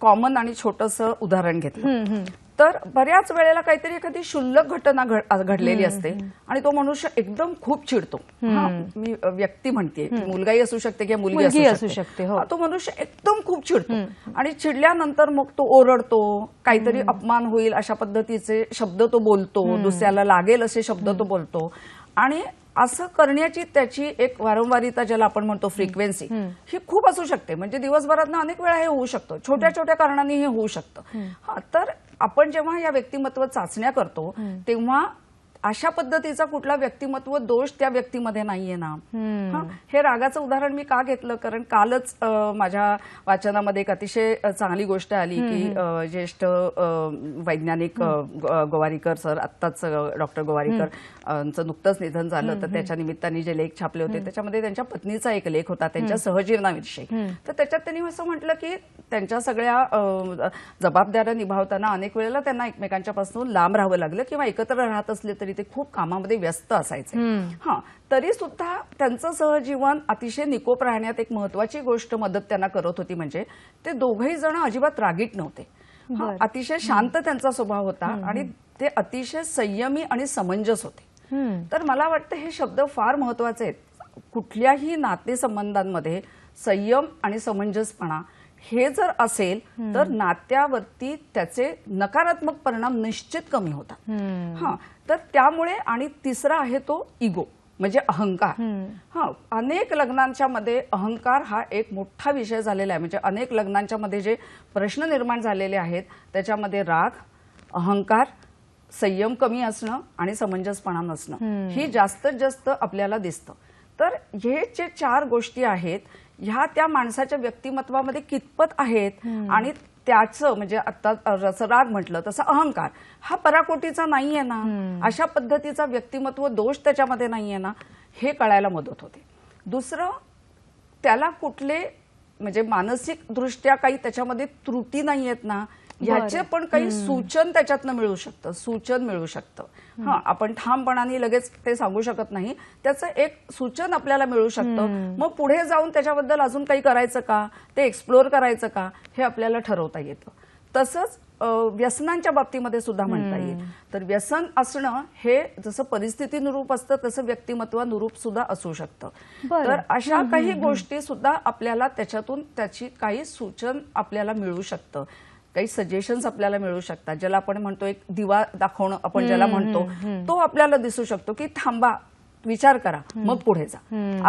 कॉमन आणि छोटंसं उदाहरण घेतलं तर बऱ्याच वेळेला काहीतरी एखादी क्षुल्लक घटना घडलेली असते आणि तो मनुष्य एकदम खूप चिडतो. मी व्यक्ती म्हणते, मुलगाही असू शकते किंवा मुलगी असू शकते. तो मनुष्य एकदम खूप चिडतो आणि चिडल्यानंतर मग तो ओरडतो, काहीतरी अपमान होईल अशा पद्धतीचे शब्द तो बोलतो, दुसऱ्याला लागेल असे शब्द तो बोलतो. आणि असं करण्याची त्याची एक वारंवारिता, ज्याला आपण म्हणतो फ्रिक्वेन्सी, ही खूप असू शकते. म्हणजे दिवसभरात अनेक वेळा हे होऊ शकतं, छोट्या छोट्या कारणांनी हे होऊ शकतं. तर आपण जेव्हा या व्यक्तिमत्व चाचण्या करतो तेव्हा अशा पद्धतीचा कुठला व्यक्तिमत्व दोष त्या व्यक्तीमध्ये नाहीये ना. हे रागाचं उदाहरण मी का घेतलं, कारण कालच माझ्या वाचनामध्ये एक अतिशय चांगली गोष्ट आली की ज्येष्ठ वैज्ञानिक गोवारीकर सर, आत्ताच डॉक्टर गोवारीकर चं नुकतंच निधन झालं, तर त्याच्या निमित्ताने जे लेख छापले होते त्याच्यामध्ये त्यांच्या पत्नीचा एक लेख होता त्यांच्या सहजीवनाविषयी. तर त्याच्यात त्यांनी असं म्हटलं की त्यांच्या सगळ्या जबाबदाऱ्या निभावताना अनेक वेळेला त्यांना एकमेकांच्या पासून लांब राहावं लागलं किंवा एकत्र राहत असले तरी ते खूप कामामध्ये व्यस्त असायचे. तरी सुद्धा त्यांचं सहजीवन अतिशय निकोप राहण्यात एक महत्वाची गोष्ट मदत त्यांना करत होती, म्हणजे ते दोघही जण अजिबात रागीट नव्हते. अतिशय शांत त्यांचा स्वभाव होता आणि ते अतिशय संयमी आणि समंजस होते. तर मला वाटतं हे शब्द फार महत्वाचे आहेत. कुठल्याही नातेसंबंधांमध्ये संयम आणि समंजसपणा हे जर असेल तर नात्यावरती त्याचे नकारात्मक परिणाम निश्चित कमी होतात. तर त्यामुळे, आणि तिसरा आहे तो इगो, म्हणजे अहंकार. अनेक लग्नांच्या मध्ये अहंकार हा एक मोठा विषय झालेला आहे. म्हणजे अनेक लग्नांच्या मध्ये जे प्रश्न निर्माण झालेले आहेत त्याच्यामध्ये राग, अहंकार, संयम कमी असणं आणि समंजसपणा नसणं ही जास्तीत जास्त आपल्याला दिसतं. तर हे जे 4 गोष्टी आहेत ह्या त्या माणसाच्या व्यक्तिमत्वामध्ये कितपत आहेत आणि त्याचं, म्हणजे आता जसं राग म्हटलं तसं अहंकार हा पराकोटीचा नाहीये ना, अशा पद्धतीचा व्यक्तिमत्व दोष त्याच्यामध्ये नाहीये ना, हे कळायला मदत होते. दुसरं, त्याला कुठले म्हणजे मानसिक दृष्ट्या काही त्याच्यामध्ये त्रुटी नाहीयेत ना, ह्याचे पण काही सूचन त्याच्यातनं मिळू शकतं. आपण ठामपणाने लगेच ते सांगू शकत नाही, त्याचं एक सूचन आपल्याला मिळू शकतं. मग पुढे जाऊन त्याच्याबद्दल अजून काही करायचं का, ते एक्सप्लोर करायचं का, हे आपल्याला ठरवता येतं. तसंच व्यसनांच्या बाबतीमध्ये सुद्धा म्हणता येईल. तर व्यसन असणं हे जसं परिस्थितीनुरूप असतं तसं व्यक्तिमत्वानुरूप सुद्धा असू शकतं. तर अशा काही गोष्टी सुद्धा आपल्याला त्याच्यातून त्याची काही सूचन आपल्याला मिळू शकतं, काही सजेशन्स आपल्याला मिळू शकतात. ज्याला आपण म्हणतो एक दिवा दाखवणं आपण ज्याला म्हणतो, तो आपल्याला दिसू शकतो की थांबा, विचार करा, मग पुढे जा.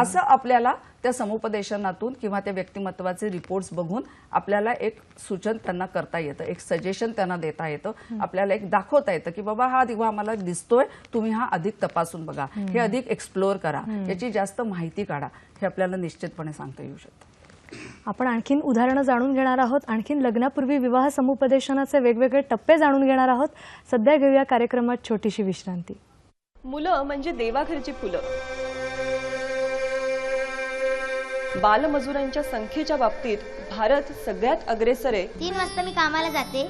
असं आपल्याला त्या समुपदेशनातून किंवा त्या व्यक्तिमत्वाचे रिपोर्ट्स बघून आपल्याला एक सूचन त्यांना करता येतं, एक सजेशन त्यांना देता येतं, आपल्याला एक दाखवता येतं की बाबा हा दिवा आम्हाला दिसतोय, तुम्ही हा अधिक तपासून बघा, हे अधिक एक्सप्लोर करा, याची जास्त माहिती काढा, हे आपल्याला निश्चितपणे सांगता येऊ शकतं. आपण आणखीन उदाहरणं जाणून घेणार आहोत, आणखीन लग्नापूर्वी विवाह समुपदेशनाचे वेगवेगळे टप्पे जाणून घेणार आहोत. सध्या घेऊया कार्यक्रमात छोटीशी विश्रांती. मुलं म्हणजे देवाघरची फुलं. बालमजुरांच्या संख्येच्या बाबतीत भारत सगळ्यात अग्रेसर आहे. 3 वाजता मी कामाला जाते,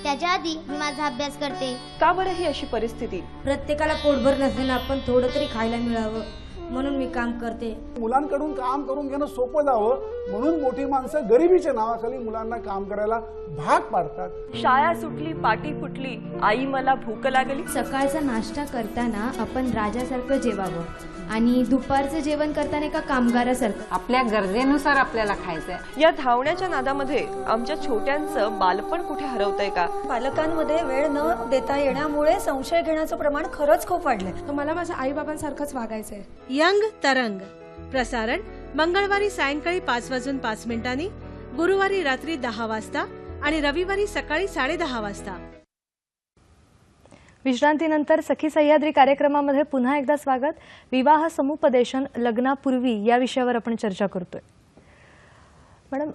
त्याच्या आधी मी माझा अभ्यास करते. का बरं ही अशी परिस्थिती? प्रत्येकाला पोटभर नसलेलं आपण थोडं तरी खायला मिळावं म्हणून मी काम करते. मुलांकडून काम करून घेणं सोपं जावं म्हणून मोठी माणसं गरिबीच्या नावाखाली मुलांना काम करायला भाग पाडतात. शाळा सुटली, पाटी फुटली, आई मला भूक लागली. सकाळचा नाश्ता करताना आपण राजासारखं जेवावं आणि दुपारचं जेवण करताना एका कामगारासारखं. आपल्या गरजेनुसार आपल्याला खायचंय. या धावण्याच्या नादामध्ये आमच्या छोट्यांचं बालपण कुठे हरवतंय का? पालकांमध्ये वेळ न देता येण्यामुळे संशय घेण्याचं प्रमाण खरंच खूप वाढलंय. मला माझ्या आई बाबांसारखंच वागायचंय. यंग तरंग प्रसारण मंगळवारी सायंकाळी 5:05 गुरुवारी रात्री 10 वाजता आणि रविवारी सकाळी 10:30 वाजता. विश्रांतीनंतर सखी सह्याद्री कार्यक्रमामध्ये पुन्हा एकदा स्वागत. विवाह समुपदेशन लग्नापूर्वी या विषयावर आपण चर्चा करतोय. मॅडम,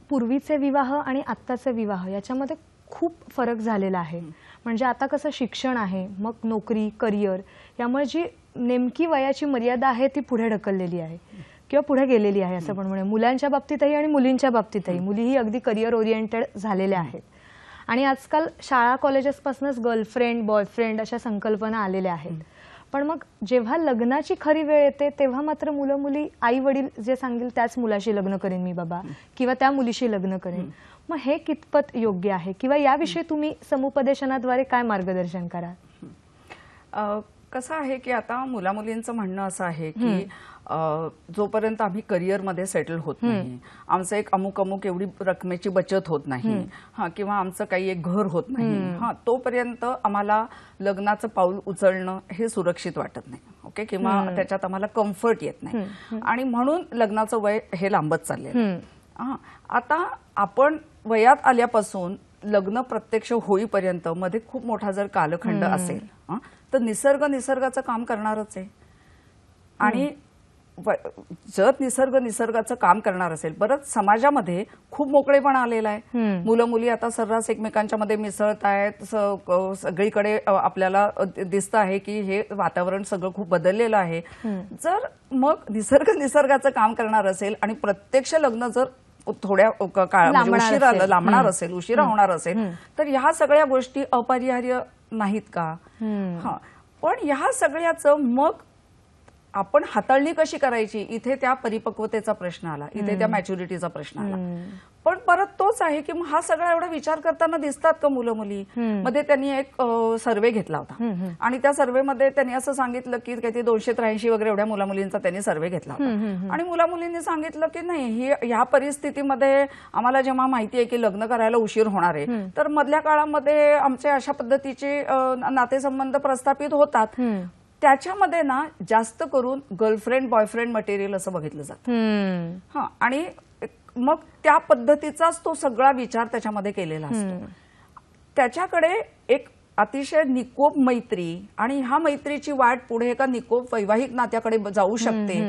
पूर्वीचे विवाह आणि आत्ताचे विवाह याच्यामध्ये खूप फरक झालेला आहे. म्हणजे आता कसं शिक्षण आहे, मग नोकरी, करिअर, यामुळे जी नेमकी वयाची मर्यादा आहे ती पुढे ढकललेली आहे किंवा पुढे गेलेली आहे असं पण म्हणूया. मुलांच्या बाबतीतही आणि मुलींच्या बाबतीतही. मुलीही अगदी करिअर ओरिएंटेड झालेल्या आहेत आणि आजकाल शाळा कॉलेजेसपासूनच गर्लफ्रेंड, बॉयफ्रेंड अशा संकल्पना आलेल्या आहेत. पण मग जेव्हा लग्नाची खरी वेळ येते तेव्हा मात्र मुलं मुली, आई वडील जे सांगेल त्याच मुलाशी लग्न करेन मी बाबा किंवा त्या मुलीशी लग्न करेन. मग हे कितपत योग्य आहे किंवा याविषयी तुम्ही समुपदेशनाद्वारे काय मार्गदर्शन कराल? कसं आहे की आता मुला मुलींचं म्हणणं असं आहे की जोपर्यंत आम्ही करिअरमध्ये सेटल होत नाही, आमचं एक अमुक एवढी रकमेची बचत होत नाही, किंवा आमचं काही एक घर होत नाही, तोपर्यंत आम्हाला लग्नाचं पाऊल उचलणं हे सुरक्षित वाटत नाही. ओके, किंवा त्याच्यात आम्हाला कम्फर्ट येत नाही आणि म्हणून लग्नाचं वय हे लांबत चाललंय. आता आपण वयात आल्यापासून लग्न प्रत्यक्ष होईपर्यंत मध्ये खूप मोठा जर कालखंड असेल तर निसर्गाचं काम करणारच आहे. आणि जर निसर्गाचं काम करणार असेल, बरंच समाजामध्ये खूप मोकळेपणा आलेला आहे. मुलं मुली आता सर्रास एकमेकांच्या मध्ये मिसळत आहेत. सगळीकडे आपल्याला दिसतं आहे की हे वातावरण सगळं खूप बदललेलं आहे. जर मग निसर्गाचं काम करणार असेल आणि प्रत्यक्ष लग्न जर थोड्या उशिरा लांबणार असेल, उशिरा होणार असेल, तर ह्या सगळ्या गोष्टी अपरिहार्य नाहीत का? पण ह्या सगळ्याचं मग आपण हाताळणी कशी करायची, इथे त्या परिपक्वतेचा प्रश्न आला, इथे त्या मॅच्युरिटीचा प्रश्न आला. पण परत तोच आहे की हा सगळा एवढा विचार करताना दिसतात का मुलं मुली? मध्ये त्यांनी एक सर्वे घेतला होता आणि त्या सर्वेमध्ये त्यांनी असं सांगितलं की काही 283 वगैरे एवढ्या मुला मुलींचा त्यांनी सर्वे घेतला होता आणि मुला मुलींनी सांगितलं की नाही, ह्या परिस्थितीमध्ये आम्हाला जेव्हा माहिती आहे की लग्न करायला उशीर होणार आहे, तर मधल्या काळामध्ये आमचे अशा पद्धतीचे नातेसंबंध प्रस्थापित होतात. त्याच्यामध्ये ना जास्त करून गर्लफ्रेंड बॉयफ्रेंड मटेरियल असं बघितलं जातं. आणि मग त्या पद्धतीचाच तो सगळा विचार त्याच्यामध्ये केलेला असतो. त्याच्याकडे एक अतिशय निकोप मैत्री आणि ह्या मैत्रीची वाट पुढे एका निकोप वैवाहिक नात्याकडे जाऊ शकते,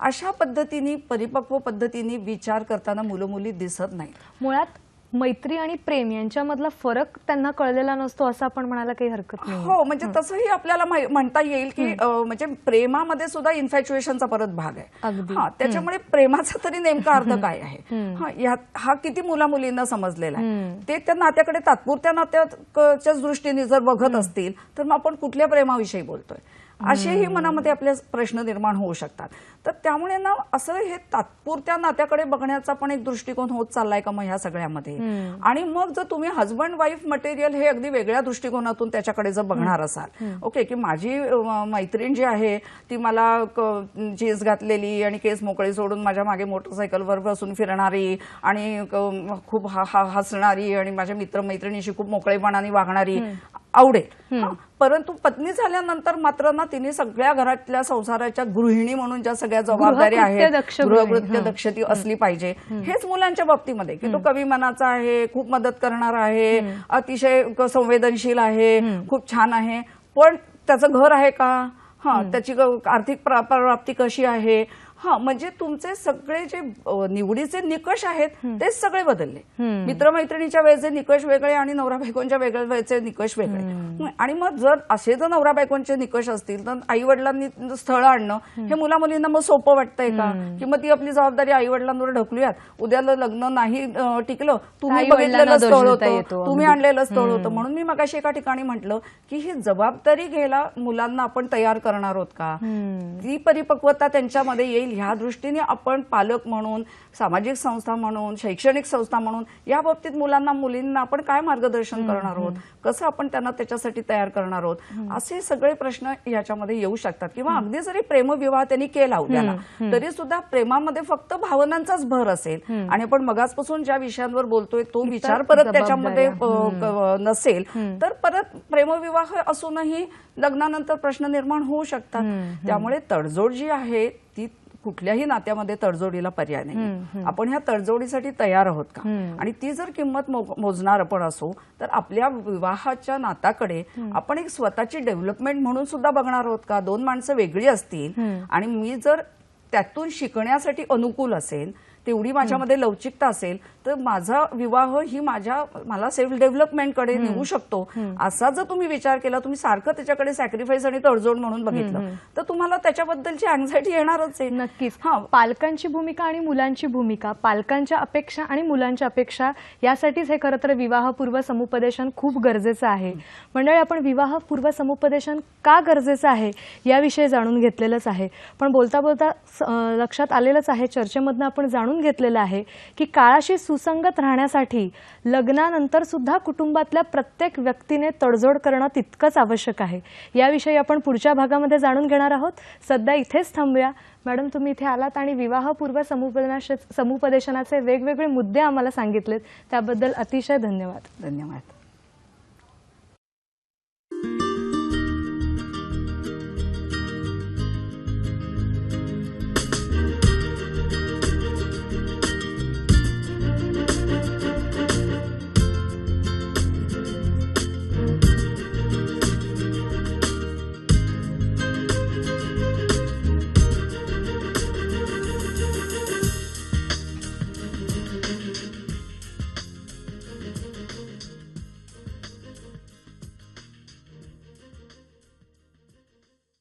अशा पद्धतीने परिपक्व पद्धतीने विचार करताना मुलं मुली दिसत नाही. मुळात मैत्री आणि प्रेम यांच्यामधला फरक त्यांना कळलेला नसतो असं आपण म्हणायला काही हरकत नाही. हो, म्हणजे तसंही आपल्याला म्हणता येईल की म्हणजे प्रेमामध्ये सुद्धा इन्फॅच्युएशनचा परत भाग आहे. त्याच्यामुळे प्रेमाचा तरी नेमका अर्थ काय आहे हा किती मुला मुलींना समजलेला आहे. ते त्या नात्याकडे तात्पुरत्या नात्याच्याच दृष्टीने जर बघत असतील तर मग आपण कुठल्या प्रेमाविषयी बोलतोय, असेही मनामध्ये आपले प्रश्न निर्माण होऊ शकतात. तर त्यामुळे ना असं हे तात्पुरत्या नात्याकडे बघण्याचा पण एक दृष्टिकोन होत चाललाय का मग ह्या सगळ्यामध्ये. आणि मग जर तुम्ही हजबंड वाईफ मटेरियल हे अगदी वेगळ्या दृष्टिकोनातून त्याच्याकडे जर बघणार असाल, ओके, की माझी मैत्रीण जी आहे ती मला जीन्स घातलेली आणि केस मोकळे सोडून माझ्या मागे मोटरसायकलवर बसून फिरणारी आणि खूप हसणारी आणि माझ्या मित्रमैत्रिणीशी खूप मोकळेपणाने वागणारी आवडेल. परंतु पत्नी झाल्यानंतर मात्र ना तिने सगळ्या घरातल्या संसाराच्या गृहिणी म्हणून ज्या सगळ्या जबाबदाऱ्या आहेत, गृहकृत्य दक्षती असली पाहिजे. हेच मुलांच्या बाबतीमध्ये की तो कवी मनाचा आहे, खूप मदत करणार आहे, अतिशय संवेदनशील आहे, खूप छान आहे, पण त्याचं घर आहे का, त्याची आर्थिक प्राप्ती कशी आहे, हा म्हणजे तुमचे सगळे जे निवडीचे निकष आहेत ते सगळे बदलले. मित्रमैत्रिणीच्या वेळेचे निकष वेगळे आणि नवरा बायकोंच्या वेगळ्या वेळेचे निकष वेगळे. आणि मग जर नवरा बायकोंचे निकष असतील तर आई वडिलांनी स्थळ आणणं हे मुला मुलींना मग सोपं वाटतंय का? की मग ती आपली जबाबदारी आई वडिलांवर ढकलूयात, उद्याला लग्न नाही टिकलं, तुम्ही बघितलेलं स्थळ होतं, तुम्ही आणलेलं स्थळ होतं. म्हणून मी मगाशी एका ठिकाणी म्हटलं की ही जबाबदारी घ्यायला मुलांना आपण तयार करणार आहोत का? ती परिपक्वता त्यांच्यामध्ये येईल ह्या दृष्टीने आपण पालक म्हणून, सामाजिक संस्था म्हणून, शैक्षणिक संस्था म्हणून या बाबतीत मुलांना मुलींना आपण काय मार्गदर्शन करणार आहोत, कसं आपण त्यांना त्याच्यासाठी तयार करणार आहोत, असे सगळे प्रश्न याच्यामध्ये येऊ शकतात. किंवा अगदी जरी प्रेमविवाह त्यांनी केला उद्याला तरी सुद्धा प्रेमामध्ये फक्त भावनांचाच भर असेल आणि आपण मगाचपासून ज्या विषयांवर बोलतोय तो विचार परत त्याच्यामध्ये नसेल तर परत प्रेमविवाह असूनही लग्नानंतर प्रश्न निर्माण होऊ शकतात. त्यामुळे तडजोड जी आहे ती कुठल्याही नात्यामध्ये तडजोडीला पर्याय नाही. आपण ह्या तडजोडीसाठी तयार आहोत का? आणि ती जर किंमत मोजणार आपण असो तर आपल्या विवाहाच्या नात्याकडे आपण एक स्वतःची डेव्हलपमेंट म्हणून सुद्धा बघणार आहोत का? दोन माणसं वेगळी असतील आणि मी जर त्यातून शिकण्यासाठी अनुकूल असेल, तेवढी माझ्यामध्ये लवचिकता असेल तर माझा विवाह ही मला सेल्फ डेव्हलपमेंटकडे नेऊ शकतो असा जर तुम्ही विचार केला, तुम्ही सारखं त्याच्याकडे सॅक्रिफाईस आणि तडजोड म्हणून बघितलं तर तुम्हाला त्याच्याबद्दलची अँझायटी येणारच आहे. नक्कीच. पालकांची भूमिका आणि मुलांची भूमिका, पालकांच्या अपेक्षा आणि मुलांच्या अपेक्षा यासाठीच हे खरं तर विवाहपूर्व समुपदेशन खूप गरजेचं आहे. मंडळी, आपण विवाहपूर्व समुपदेशन का गरजेचं आहे याविषयी जाणून घेतलेलंच आहे. पण बोलता बोलता लक्षात आलेलंच आहे, चर्चेमधनं आपण जाणून घेतलेलं आहे की काळाशी सुसंगत राहण्यासाठी लग्नानंतर सुद्धा कुटुंबातल्या प्रत्येक व्यक्तीने तडजोड करणं तितकंच आवश्यक आहे. याविषयी आपण पुढच्या भागामध्ये जाणून घेणार आहोत. सध्या इथेच थांबूया. मॅडम, तुम्ही इथे आलात आणि विवाहपूर्व समुपदेशनाचे वेगवेगळे मुद्दे आम्हाला सांगितलेत त्याबद्दल अतिशय धन्यवाद. धन्यवाद.